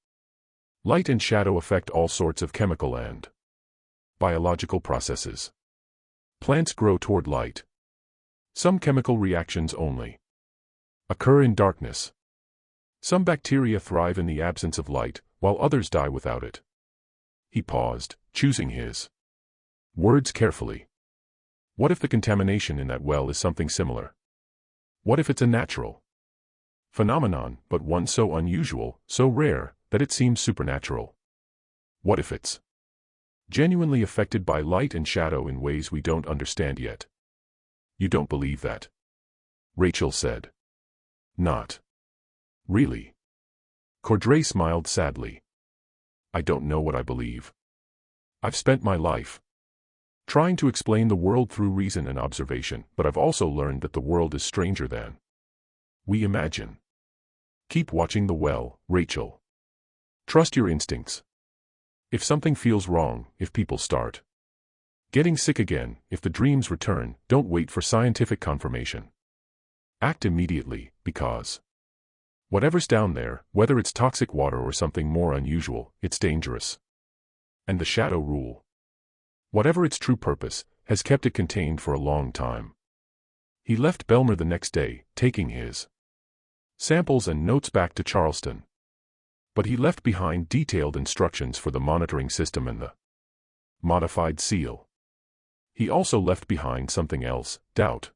Light and shadow affect all sorts of chemical and biological processes. Plants grow toward light. Some chemical reactions only occur in darkness. Some bacteria thrive in the absence of light, while others die without it. He paused, choosing his words carefully. What if the contamination in that well is something similar? What if it's a natural phenomenon, but one so unusual, so rare, that it seems supernatural? What if it's genuinely affected by light and shadow in ways we don't understand yet? You don't believe that? Rachel said. Not really. Cordray smiled sadly. I don't know what I believe. I've spent my life trying to explain the world through reason and observation, but I've also learned that the world is stranger than we imagine. Keep watching the well, Rachel. Trust your instincts. If something feels wrong, if people start getting sick again, if the dreams return, don't wait for scientific confirmation. Act immediately, because whatever's down there, whether it's toxic water or something more unusual, it's dangerous. And the shadow rule, whatever its true purpose, has kept it contained for a long time. He left Belmere the next day, taking his samples and notes back to Charleston. But he left behind detailed instructions for the monitoring system and the modified seal. He also left behind something else, doubt.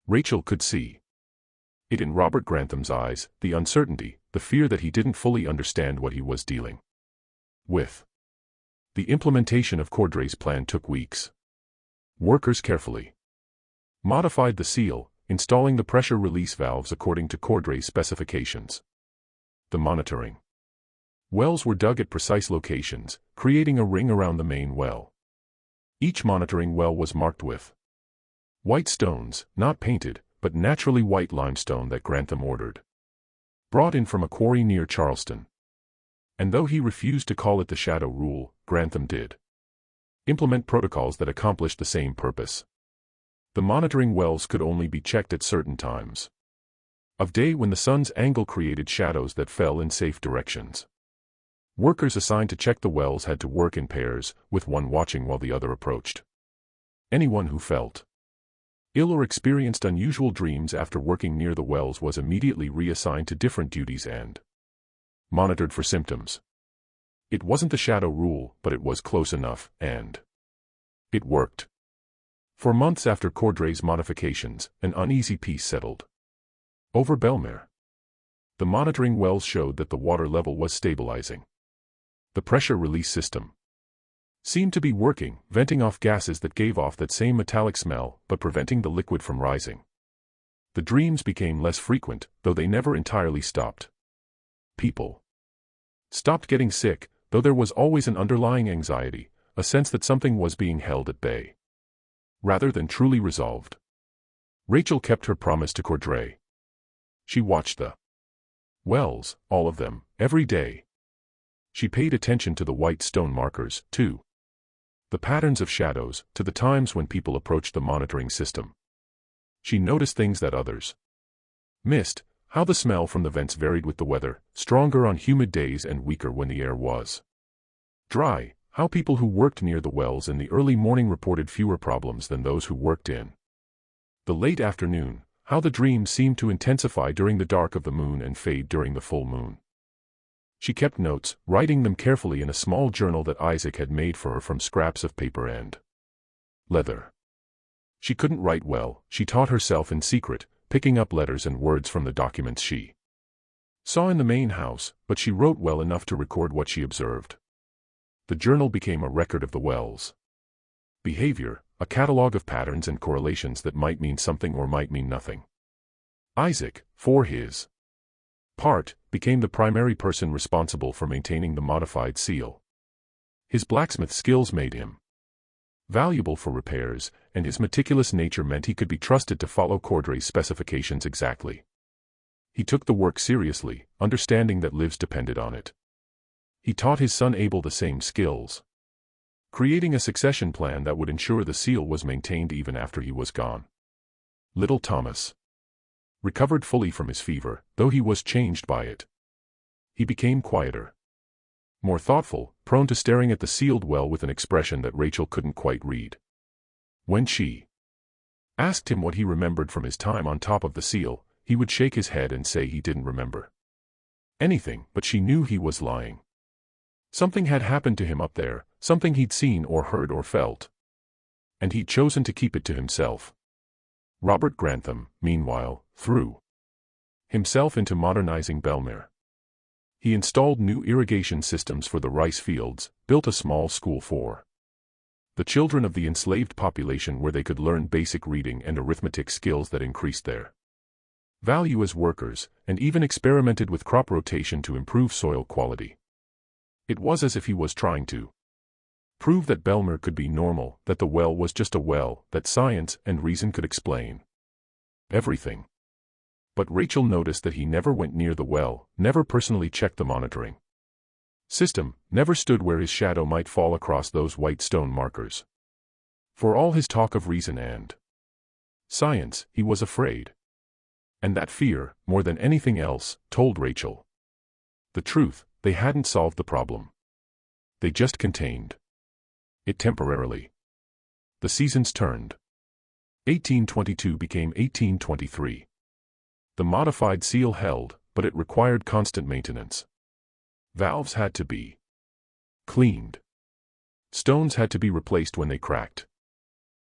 Rachel could see it in Robert Grantham's eyes, the uncertainty, the fear that he didn't fully understand what he was dealing with. The implementation of Cordray's plan took weeks. Workers carefully modified the seal, installing the pressure release valves according to Cordray's specifications. The monitoring wells were dug at precise locations, creating a ring around the main well. Each monitoring well was marked with white stones, not painted, but naturally white limestone that Grantham ordered, brought in from a quarry near Charleston. And though he refused to call it the shadow rule, Grantham did implement protocols that accomplished the same purpose. The monitoring wells could only be checked at certain times of day when the sun's angle created shadows that fell in safe directions. Workers assigned to check the wells had to work in pairs, with one watching while the other approached. Anyone who felt ill or experienced unusual dreams after working near the wells was immediately reassigned to different duties and monitored for symptoms. It wasn't the shadow rule, but it was close enough, and it worked. For months after Cordray's modifications, an uneasy peace settled over Belmer. The monitoring wells showed that the water level was stabilizing. The pressure release system seemed to be working, venting off gases that gave off that same metallic smell, but preventing the liquid from rising. The dreams became less frequent, though they never entirely stopped. People stopped getting sick, though there was always an underlying anxiety, a sense that something was being held at bay, rather than truly resolved. Rachel kept her promise to Cordray. She watched the wells, all of them, every day. She paid attention to the white stone markers, too. The patterns of shadows, to the times when people approached the monitoring system. She noticed things that others missed, how the smell from the vents varied with the weather, stronger on humid days and weaker when the air was dry, how people who worked near the wells in the early morning reported fewer problems than those who worked in the late afternoon, how the dreams seemed to intensify during the dark of the moon and fade during the full moon. She kept notes, writing them carefully in a small journal that Isaac had made for her from scraps of paper and leather. She couldn't write well, she taught herself in secret, picking up letters and words from the documents she saw in the main house, but she wrote well enough to record what she observed. The journal became a record of the wells' behavior, a catalogue of patterns and correlations that might mean something or might mean nothing. Isaac, for his part, became the primary person responsible for maintaining the modified seal. His blacksmith skills made him valuable for repairs, and his meticulous nature meant he could be trusted to follow Cordray's specifications exactly. He took the work seriously, understanding that lives depended on it. He taught his son Abel the same skills, creating a succession plan that would ensure the seal was maintained even after he was gone. Little Thomas recovered fully from his fever, though he was changed by it. He became quieter, more thoughtful, prone to staring at the sealed well with an expression that Rachel couldn't quite read. When she asked him what he remembered from his time on top of the seal, he would shake his head and say he didn't remember anything, but she knew he was lying. Something had happened to him up there, something he'd seen or heard or felt, and he'd chosen to keep it to himself. Robert Grantham, meanwhile, threw himself into modernizing Belmer. He installed new irrigation systems for the rice fields, built a small school for the children of the enslaved population where they could learn basic reading and arithmetic skills that increased their value as workers, and even experimented with crop rotation to improve soil quality. It was as if he was trying to prove that Belmer could be normal, that the well was just a well, that science and reason could explain everything. But Rachel noticed that he never went near the well, never personally checked the monitoring system, never stood where his shadow might fall across those white stone markers. For all his talk of reason and science, he was afraid. And that fear, more than anything else, told Rachel the truth: they hadn't solved the problem. They just contained it temporarily. The seasons turned. 1822 became 1823. The modified seal held, but it required constant maintenance. Valves had to be cleaned. Stones had to be replaced when they cracked.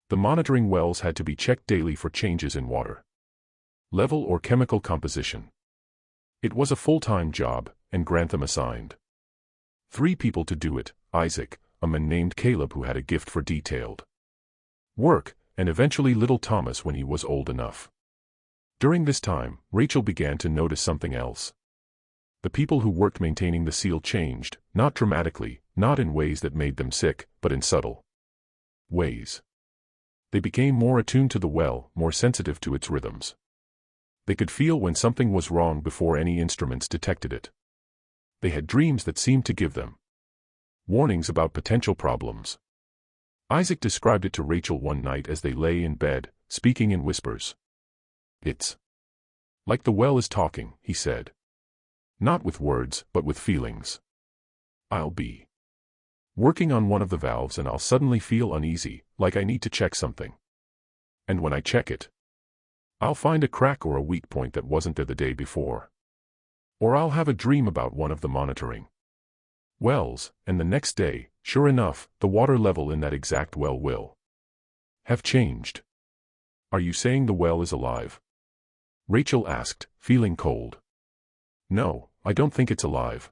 The monitoring wells had to be checked daily for changes in water level or chemical composition. It was a full-time job, and Grantham assigned 3 people to do it: Isaac, a man named Caleb who had a gift for detailed work, and eventually little Thomas when he was old enough. During this time, Rachel began to notice something else. The people who worked maintaining the seal changed, not dramatically, not in ways that made them sick, but in subtle ways. They became more attuned to the well, more sensitive to its rhythms. They could feel when something was wrong before any instruments detected it. They had dreams that seemed to give them warnings about potential problems. Isaac described it to Rachel one night as they lay in bed, speaking in whispers. "It's like the well is talking," he said. "Not with words, but with feelings. I'll be working on one of the valves and I'll suddenly feel uneasy, like I need to check something. And when I check it, I'll find a crack or a weak point that wasn't there the day before. Or I'll have a dream about one of the monitoring wells, and the next day, sure enough, the water level in that exact well will have changed. Are you saying the well is alive? Rachel asked, feeling cold. No, I don't think it's alive.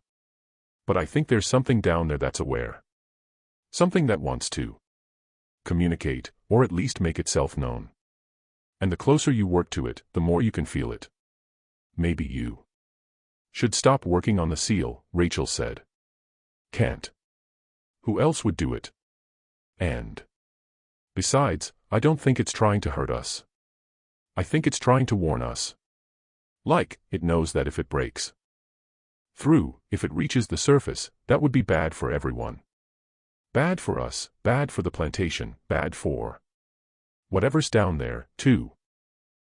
But I think there's something down there that's aware. Something that wants to communicate, or at least make itself known. And the closer you work to it, the more you can feel it. Maybe you should stop working on the seal, Rachel said. Can't. Who else would do it? And besides, I don't think it's trying to hurt us. I think it's trying to warn us. Like, it knows that if it breaks through, if it reaches the surface, that would be bad for everyone. Bad for us, bad for the plantation, bad for whatever's down there, too.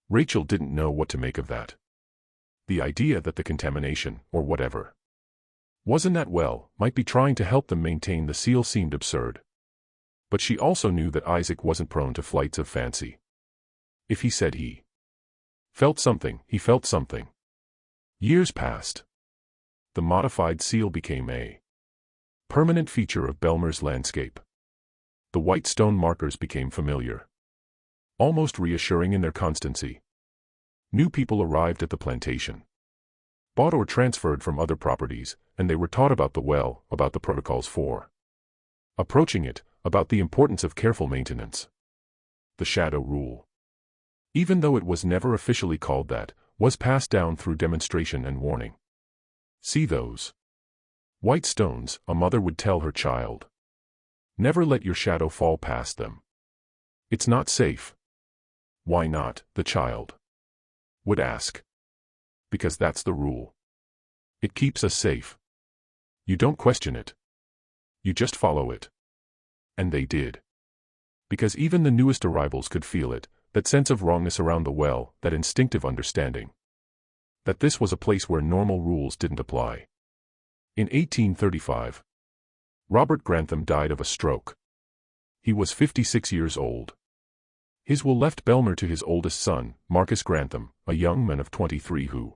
Rachel didn't know what to make of that. The idea that the contamination, or whatever was in that well, might be trying to help them maintain the seal seemed absurd. But she also knew that Isaac wasn't prone to flights of fancy. If he said he felt something, he felt something. Years passed. The modified seal became a permanent feature of Belmer's landscape. The white stone markers became familiar, almost reassuring in their constancy. New people arrived at the plantation, bought or transferred from other properties, and they were taught about the well, about the protocols for approaching it, about the importance of careful maintenance. The shadow rule, even though it was never officially called that, was passed down through demonstration and warning. See those white stones, a mother would tell her child. Never let your shadow fall past them. It's not safe. Why not? The child would ask. Because that's the rule. It keeps us safe. You don't question it. You just follow it. And they did. Because even the newest arrivals could feel it, that sense of wrongness around the well, that instinctive understanding. That this was a place where normal rules didn't apply. In 1835, Robert Grantham died of a stroke. He was 56 years old. His will left Belmer to his oldest son, Marcus Grantham, a young man of 23 who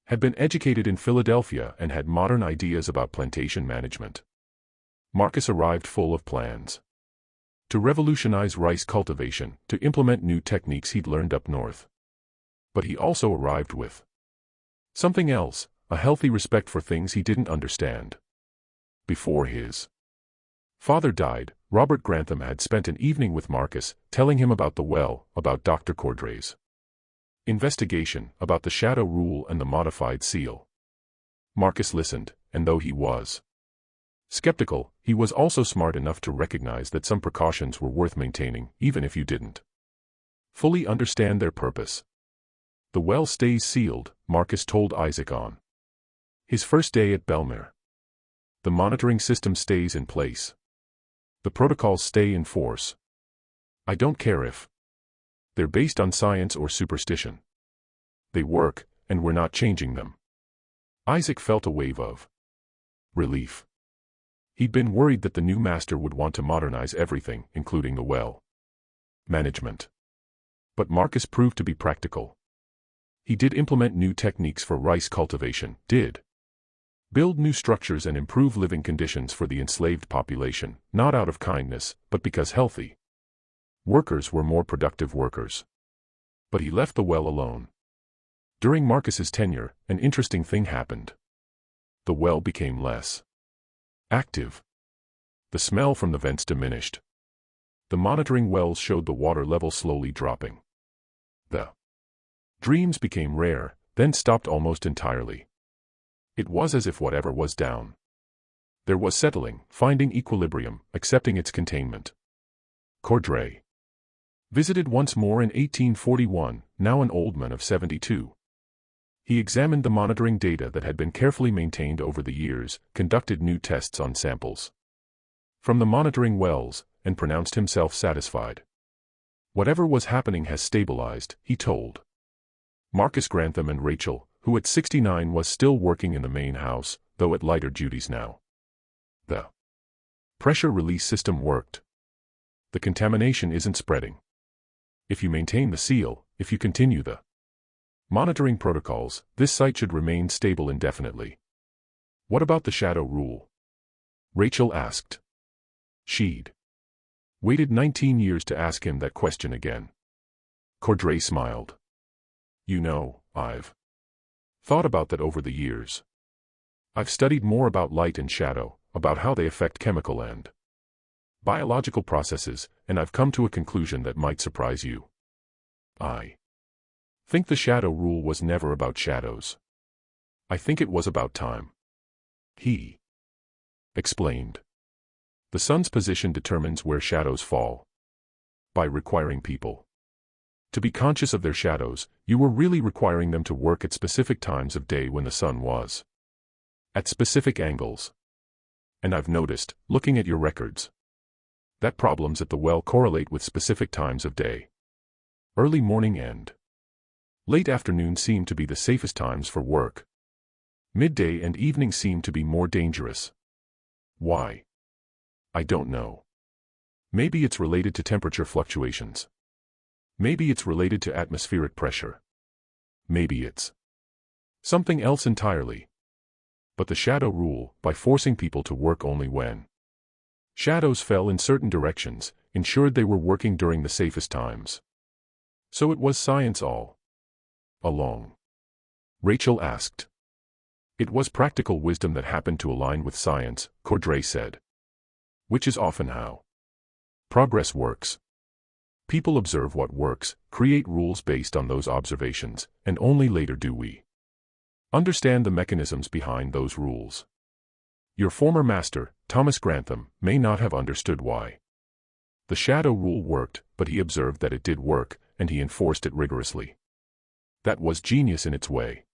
had been educated in Philadelphia and had modern ideas about plantation management. Marcus arrived full of plans to revolutionize rice cultivation, to implement new techniques he'd learned up north. But he also arrived with something else, a healthy respect for things he didn't understand. Before his father died, Robert Grantham had spent an evening with Marcus, telling him about the well, about Dr. Cordray's investigation, about the shadow rule and the modified seal. Marcus listened, and though he was skeptical, he was also smart enough to recognize that some precautions were worth maintaining, even if you didn't fully understand their purpose. The well stays sealed, Marcus told Isaac on his first day at Belmer. The monitoring system stays in place. The protocols stay in force. I don't care if they're based on science or superstition. They work, and we're not changing them. Isaac felt a wave of relief. He'd been worried that the new master would want to modernize everything, including the well management. But Marcus proved to be practical. He did implement new techniques for rice cultivation, did build new structures and improve living conditions for the enslaved population, not out of kindness, but because healthy workers were more productive workers. But he left the well alone. During Marcus's tenure, an interesting thing happened. The well became less active. The smell from the vents diminished. The monitoring wells showed the water level slowly dropping. The dreams became rare, then stopped almost entirely. It was as if whatever was down there was settling, finding equilibrium, accepting its containment. Cordray visited once more in 1841, now an old man of 72. He examined the monitoring data that had been carefully maintained over the years, conducted new tests on samples from the monitoring wells, and pronounced himself satisfied. Whatever was happening has stabilized, he told Marcus Grantham and Rachel, who at 69 was still working in the main house, though at lighter duties now. The pressure release system worked. The contamination isn't spreading. If you maintain the seal, if you continue the monitoring protocols, this site should remain stable indefinitely. What about the shadow rule? Rachel asked. She'd waited 19 years to ask him that question again. Cordray smiled. You know, I've thought about that over the years. I've studied more about light and shadow, about how they affect chemical and biological processes, and I've come to a conclusion that might surprise you. I think the shadow rule was never about shadows. I think it was about time. He explained. The sun's position determines where shadows fall. By requiring people to be conscious of their shadows, you were really requiring them to work at specific times of day when the sun was at specific angles. And I've noticed, looking at your records, that problems at the well correlate with specific times of day. Early morning and late afternoon seem to be the safest times for work. Midday and evening seem to be more dangerous. Why? I don't know. Maybe it's related to temperature fluctuations. Maybe it's related to atmospheric pressure. Maybe it's something else entirely. But the shadow rule, by forcing people to work only when shadows fell in certain directions, ensured they were working during the safest times. So it was science all along? Rachel asked. It was practical wisdom that happened to align with science, Cordray said. Which is often how progress works. People observe what works, create rules based on those observations, and only later do we understand the mechanisms behind those rules. Your former master, Thomas Grantham, may not have understood why the shadow rule worked, but he observed that it did work, and he enforced it rigorously. That was genius in its way.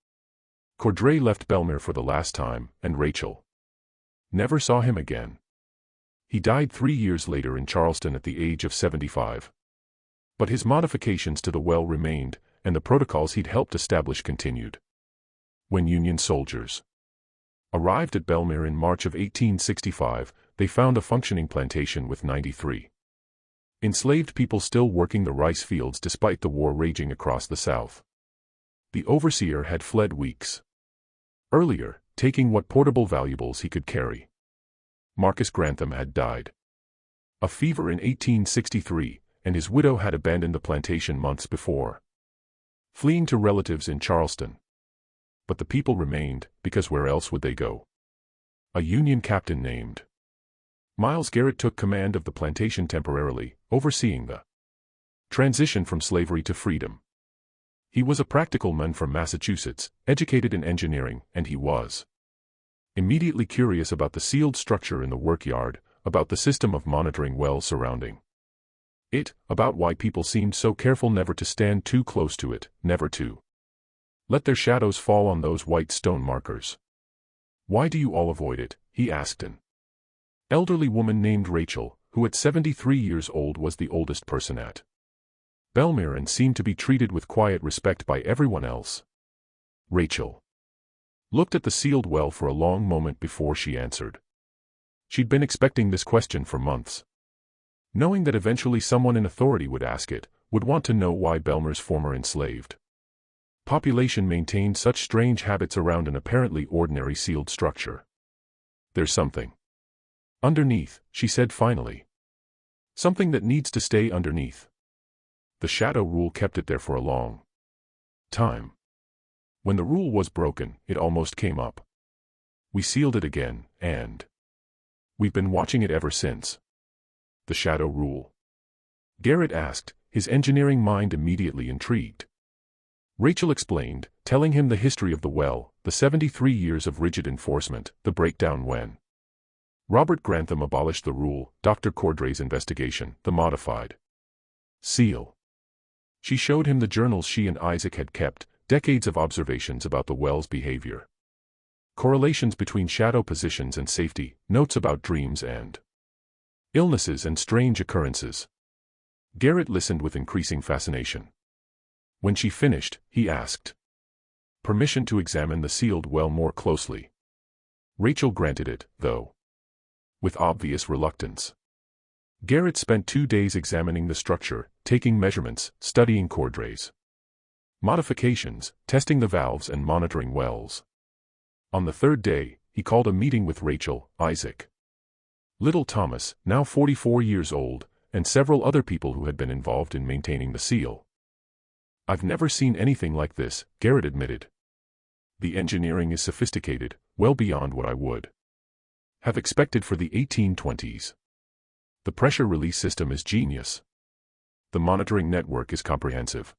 Cordray left Belmere for the last time, and Rachel never saw him again. He died 3 years later in Charleston at the age of 75. But his modifications to the well remained, and the protocols he'd helped establish continued. When Union soldiers arrived at Belmere in March of 1865, they found a functioning plantation with 93 enslaved people still working the rice fields despite the war raging across the South. The overseer had fled weeks earlier, taking what portable valuables he could carry. Marcus Grantham had died of fever in 1863, and his widow had abandoned the plantation months before, fleeing to relatives in Charleston. But the people remained, because where else would they go? A Union captain named Miles Garrett took command of the plantation temporarily, overseeing the transition from slavery to freedom. He was a practical man from Massachusetts, educated in engineering, and he was immediately curious about the sealed structure in the workyard, about the system of monitoring wells surrounding it, about why people seemed so careful never to stand too close to it, never to let their shadows fall on those white stone markers. Why do you all avoid it? He asked an elderly woman named Rachel, who at 73 years old was the oldest person at Belmere and seemed to be treated with quiet respect by everyone else. Rachel looked at the sealed well for a long moment before she answered. She'd been expecting this question for months, knowing that eventually someone in authority would ask it, would want to know why Belmere's former enslaved population maintained such strange habits around an apparently ordinary sealed structure. There's something underneath, she said finally. Something that needs to stay underneath. The shadow rule kept it there for a long time. When the rule was broken, it almost came up. We sealed it again, and we've been watching it ever since. The shadow rule? Garrett asked, his engineering mind immediately intrigued. Rachel explained, telling him the history of the well, the 73 years of rigid enforcement, the breakdown when Robert Grantham abolished the rule, Dr. Cordray's investigation, the modified seal. She showed him the journals she and Isaac had kept, decades of observations about the well's behavior. Correlations between shadow positions and safety, notes about dreams and illnesses and strange occurrences. Garrett listened with increasing fascination. When she finished, he asked permission to examine the sealed well more closely. Rachel granted it, though with obvious reluctance. Garrett spent 2 days examining the structure, taking measurements, studying cordrays, modifications, testing the valves and monitoring wells. On the 3rd day, he called a meeting with Rachel, Isaac, little Thomas, now 44 years old, and several other people who had been involved in maintaining the seal. "I've never seen anything like this," Garrett admitted. "The engineering is sophisticated, well beyond what I would have expected for the 1820s. The pressure release system is genius. The monitoring network is comprehensive.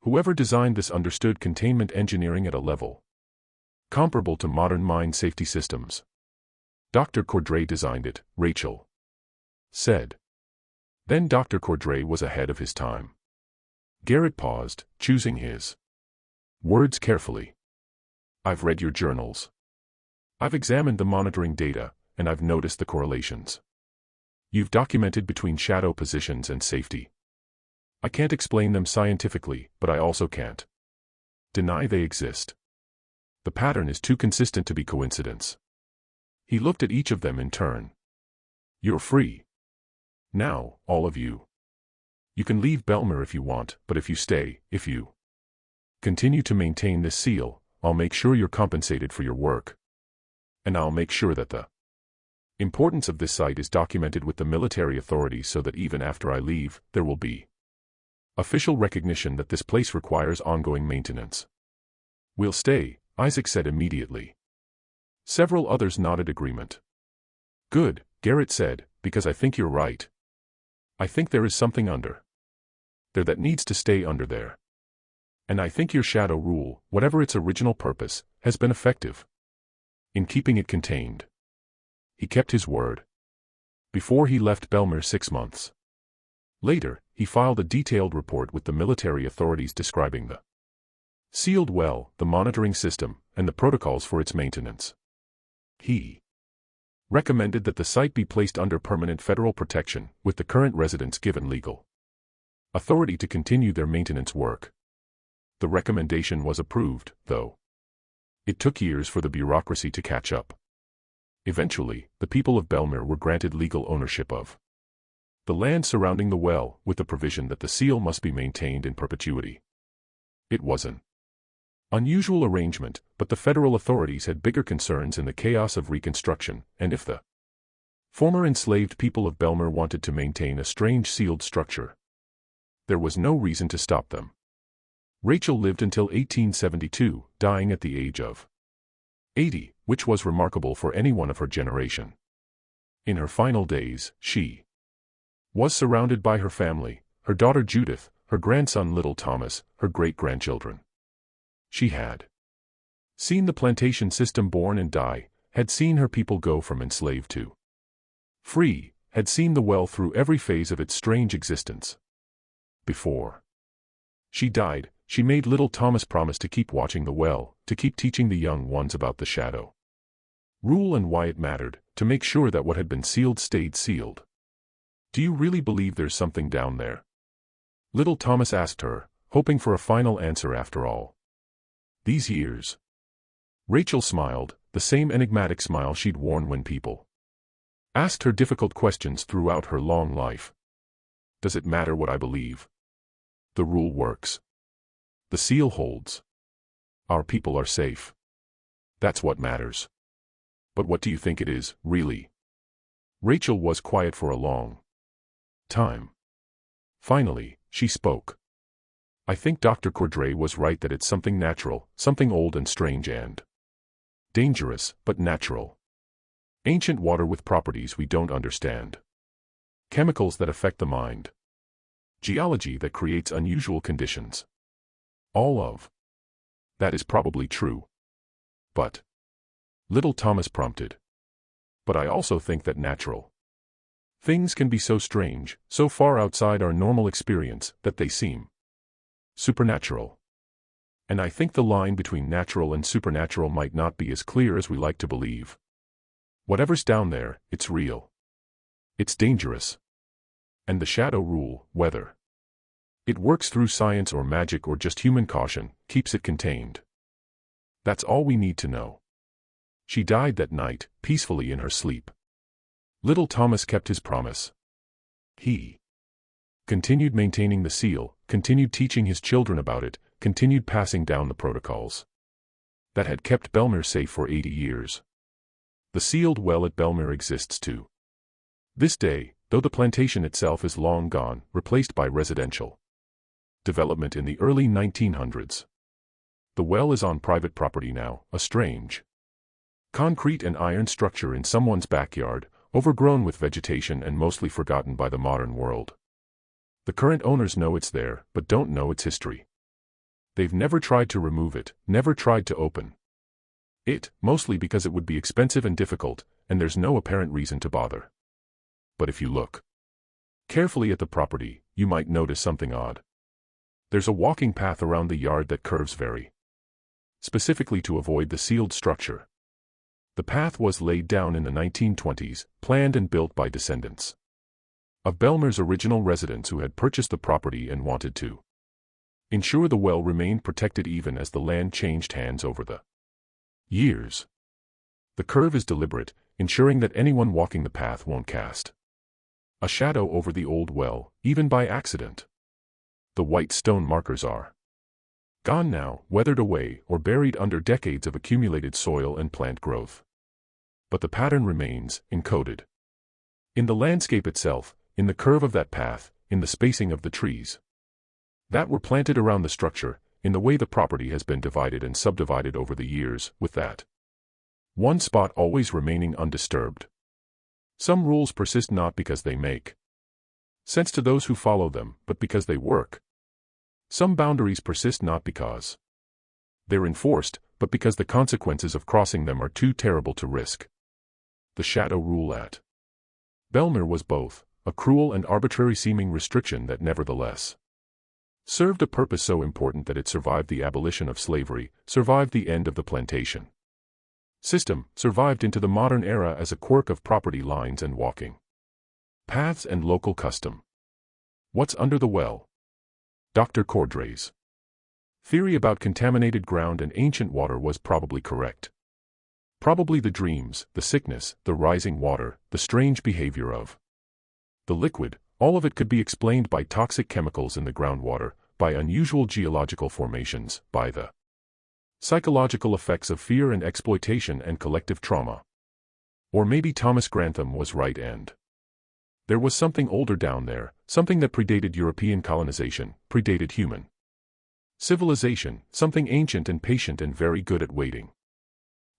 Whoever designed this understood containment engineering at a level comparable to modern mine safety systems. Dr. Cordray designed it," Rachel said. Then Dr. Cordray was ahead of his time. Garrett paused, choosing his words carefully. "I've read your journals. I've examined the monitoring data, and I've noticed the correlations. You've documented between shadow positions and safety. I can't explain them scientifically, but I also can't deny they exist. The pattern is too consistent to be coincidence." He looked at each of them in turn. "You're free now, all of you. You can leave Belmer if you want, but if you continue to maintain this seal, I'll make sure you're compensated for your work. And I'll make sure that the importance of this site is documented with the military authorities so that even after I leave, there will be official recognition that this place requires ongoing maintenance." "We'll stay," Isaac said immediately. Several others nodded agreement. "Good," Garrett said, "because I think you're right. I think there is something under there that needs to stay under there. And I think your shadow rule, whatever its original purpose, has been effective in keeping it contained." He kept his word. Before he left Belmer 6 months later, he filed a detailed report with the military authorities describing the sealed well, the monitoring system, and the protocols for its maintenance. He recommended that the site be placed under permanent federal protection, with the current residents given legal authority to continue their maintenance work. The recommendation was approved, though it took years for the bureaucracy to catch up. Eventually, the people of Belmer were granted legal ownership of the land surrounding the well, with the provision that the seal must be maintained in perpetuity. It was an unusual arrangement, but the federal authorities had bigger concerns in the chaos of Reconstruction, and if the former enslaved people of Belmer wanted to maintain a strange sealed structure, there was no reason to stop them. Rachel lived until 1872, dying at the age of 80, which was remarkable for anyone of her generation. In her final days, she was surrounded by her family, her daughter Judith, her grandson little Thomas, her great-grandchildren. She had seen the plantation system born and die, had seen her people go from enslaved to free, had seen the well through every phase of its strange existence. Before she died, she made little Thomas promise to keep watching the well, to keep teaching the young ones about the shadow rule and why it mattered, to make sure that what had been sealed stayed sealed. "Do you really believe there's something down there?" little Thomas asked her, hoping for a final answer after all these years. Rachel smiled, the same enigmatic smile she'd worn when people asked her difficult questions throughout her long life. "Does it matter what I believe? The rule works. The seal holds. Our people are safe. That's what matters. But what do you think it is, really?" Rachel was quiet for a long time. Finally, she spoke. "I think Dr. Cordray was right that it's something natural, something old and strange and dangerous, but natural. Ancient water with properties we don't understand. Chemicals that affect the mind. Geology that creates unusual conditions. All of that is probably true. But," little Thomas prompted, "but I also think that natural things can be so strange, so far outside our normal experience, that they seem supernatural. And I think the line between natural and supernatural might not be as clear as we like to believe. Whatever's down there, it's real. It's dangerous. And the shadow rule, whether it works through science or magic or just human caution, keeps it contained. That's all we need to know." She died that night, peacefully in her sleep. Little Thomas kept his promise. He continued maintaining the seal, continued teaching his children about it, continued passing down the protocols that had kept Belmer safe for 80 years. The sealed well at Belmer exists to this day, though the plantation itself is long gone, replaced by residential development in the early 1900s. The well is on private property now, a strange concrete and iron structure in someone's backyard, overgrown with vegetation and mostly forgotten by the modern world. The current owners know it's there, but don't know its history. They've never tried to remove it, never tried to open it, mostly because it would be expensive and difficult, and there's no apparent reason to bother. But if you look carefully at the property, you might notice something odd. There's a walking path around the yard that curves very specifically to avoid the sealed structure. The path was laid down in the 1920s, planned and built by descendants of Belmer's original residents who had purchased the property and wanted to ensure the well remained protected even as the land changed hands over the years. The curve is deliberate, ensuring that anyone walking the path won't cast a shadow over the old well, even by accident. The white stone markers are gone now, weathered away, or buried under decades of accumulated soil and plant growth. But the pattern remains, encoded in the landscape itself, in the curve of that path, in the spacing of the trees that were planted around the structure, in the way the property has been divided and subdivided over the years, with that one spot always remaining undisturbed. Some rules persist not because they make sense to those who follow them, but because they work. Some boundaries persist not because they're enforced, but because the consequences of crossing them are too terrible to risk. The shadow rule at Belmer was both a cruel and arbitrary-seeming restriction that nevertheless served a purpose so important that it survived the abolition of slavery, survived the end of the plantation system, survived into the modern era as a quirk of property lines and walking paths and local custom. What's under the well? Dr. Cordray's theory about contaminated ground and ancient water was probably correct. Probably the dreams, the sickness, the rising water, the strange behavior of the liquid, all of it could be explained by toxic chemicals in the groundwater, by unusual geological formations, by the psychological effects of fear and exploitation and collective trauma. Or maybe Thomas Grantham was right and there was something older down there, something that predated European colonization, predated human civilization, something ancient and patient and very good at waiting.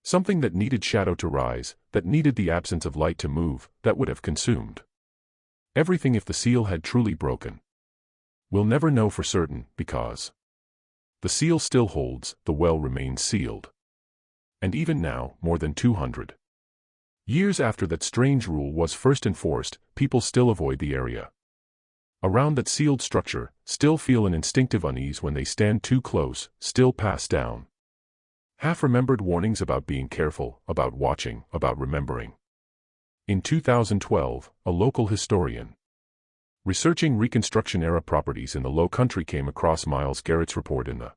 Something that needed shadow to rise, that needed the absence of light to move, that would have consumed everything if the seal had truly broken. We'll never know for certain, because the seal still holds, the well remains sealed. And even now, more than 200 years after that strange rule was first enforced, people still avoid the area around that sealed structure, still feel an instinctive unease when they stand too close, still pass down half-remembered warnings about being careful, about watching, about remembering. In 2012, a local historian researching Reconstruction-era properties in the Low Country came across Miles Garrett's report in the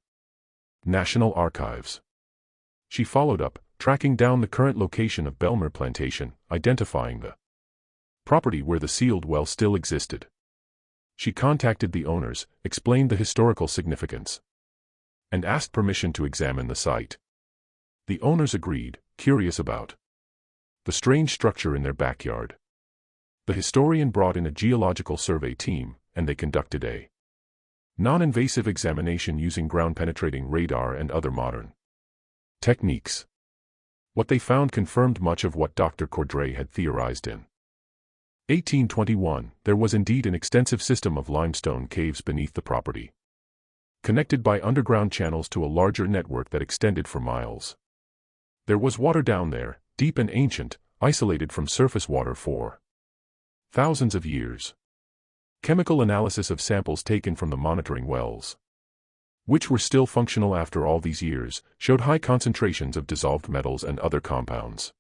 National Archives. She followed up, tracking down the current location of Belmer Plantation, identifying the property where the sealed well still existed. She contacted the owners, explained the historical significance, and asked permission to examine the site. The owners agreed, curious about the strange structure in their backyard. The historian brought in a geological survey team, and they conducted a non-invasive examination using ground-penetrating radar and other modern techniques. What they found confirmed much of what Dr. Cordray had theorized in 1821. There was indeed an extensive system of limestone caves beneath the property, connected by underground channels to a larger network that extended for miles. There was water down there, deep and ancient, isolated from surface water for thousands of years. Chemical analysis of samples taken from the monitoring wells, which were still functional after all these years, showed high concentrations of dissolved metals and other compounds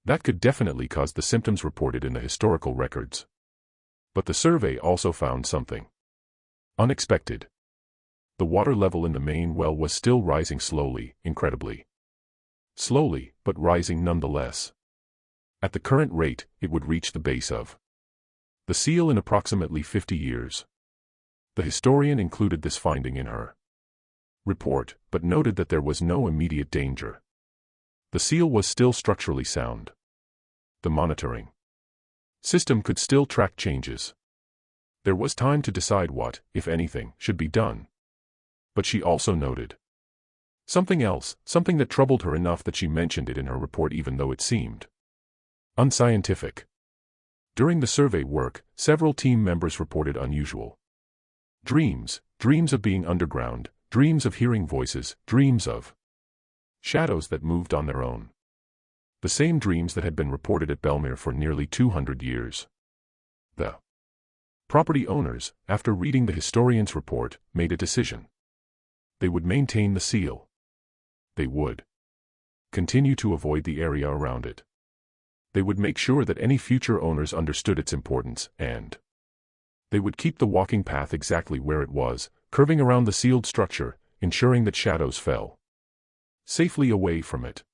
that could definitely cause the symptoms reported in the historical records. But the survey also found something unexpected. The water level in the main well was still rising slowly, incredibly slowly, but rising nonetheless. At the current rate, it would reach the base of The seal in approximately 50 years. The historian included this finding in her report, but noted that there was no immediate danger. The seal was still structurally sound. The monitoring system could still track changes. There was time to decide what, if anything, should be done. But she also noted something else, something that troubled her enough that she mentioned it in her report even though it seemed unscientific. During the survey work, several team members reported unusual dreams of being underground, dreams of hearing voices, dreams of shadows that moved on their own. The same dreams that had been reported at Belmere for nearly 200 years. The property owners, after reading the historian's report, made a decision. They would maintain the seal. They would continue to avoid the area around it. They would make sure that any future owners understood its importance, and they would keep the walking path exactly where it was, curving around the sealed structure, ensuring that shadows fell safely away from it.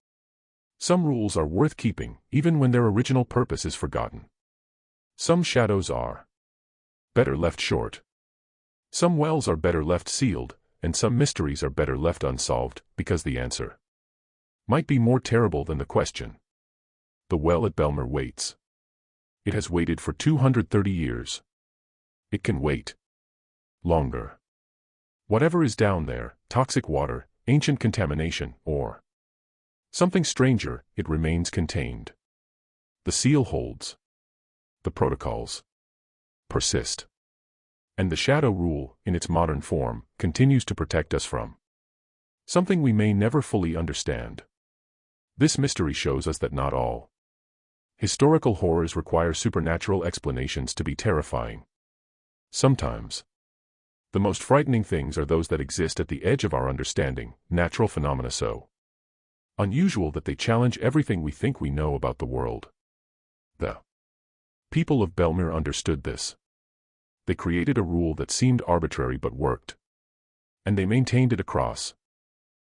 Some rules are worth keeping, even when their original purpose is forgotten. Some shadows are better left short. Some wells are better left sealed, and some mysteries are better left unsolved, because the answer might be more terrible than the question. The well at Belmere waits. It has waited for 230 years. It can wait longer. Whatever is down there, toxic water, ancient contamination, or something stranger, it remains contained. The seal holds. The protocols persist. And the shadow rule, in its modern form, continues to protect us from something we may never fully understand. This mystery shows us that not all historical horrors require supernatural explanations to be terrifying. Sometimes the most frightening things are those that exist at the edge of our understanding, natural phenomena so unusual that they challenge everything we think we know about the world. The people of Belmere understood this. They created a rule that seemed arbitrary but worked. And they maintained it across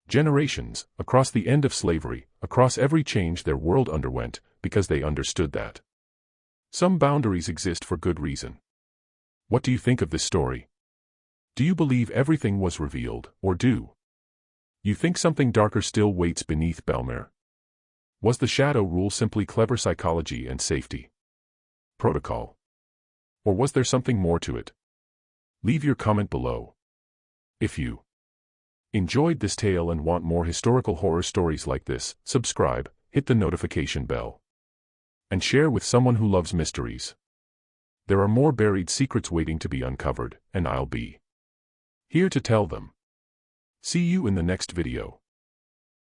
generations, across the end of slavery, across every change their world underwent, because they understood that some boundaries exist for good reason. What do you think of this story? Do you believe everything was revealed, or do you think something darker still waits beneath Belmere? Was the shadow rule simply clever psychology and safety protocol? Or was there something more to it? Leave your comment below. If you enjoyed this tale and want more historical horror stories like this, subscribe, hit the notification bell, and share with someone who loves mysteries. There are more buried secrets waiting to be uncovered, and I'll be here to tell them. See you in the next video.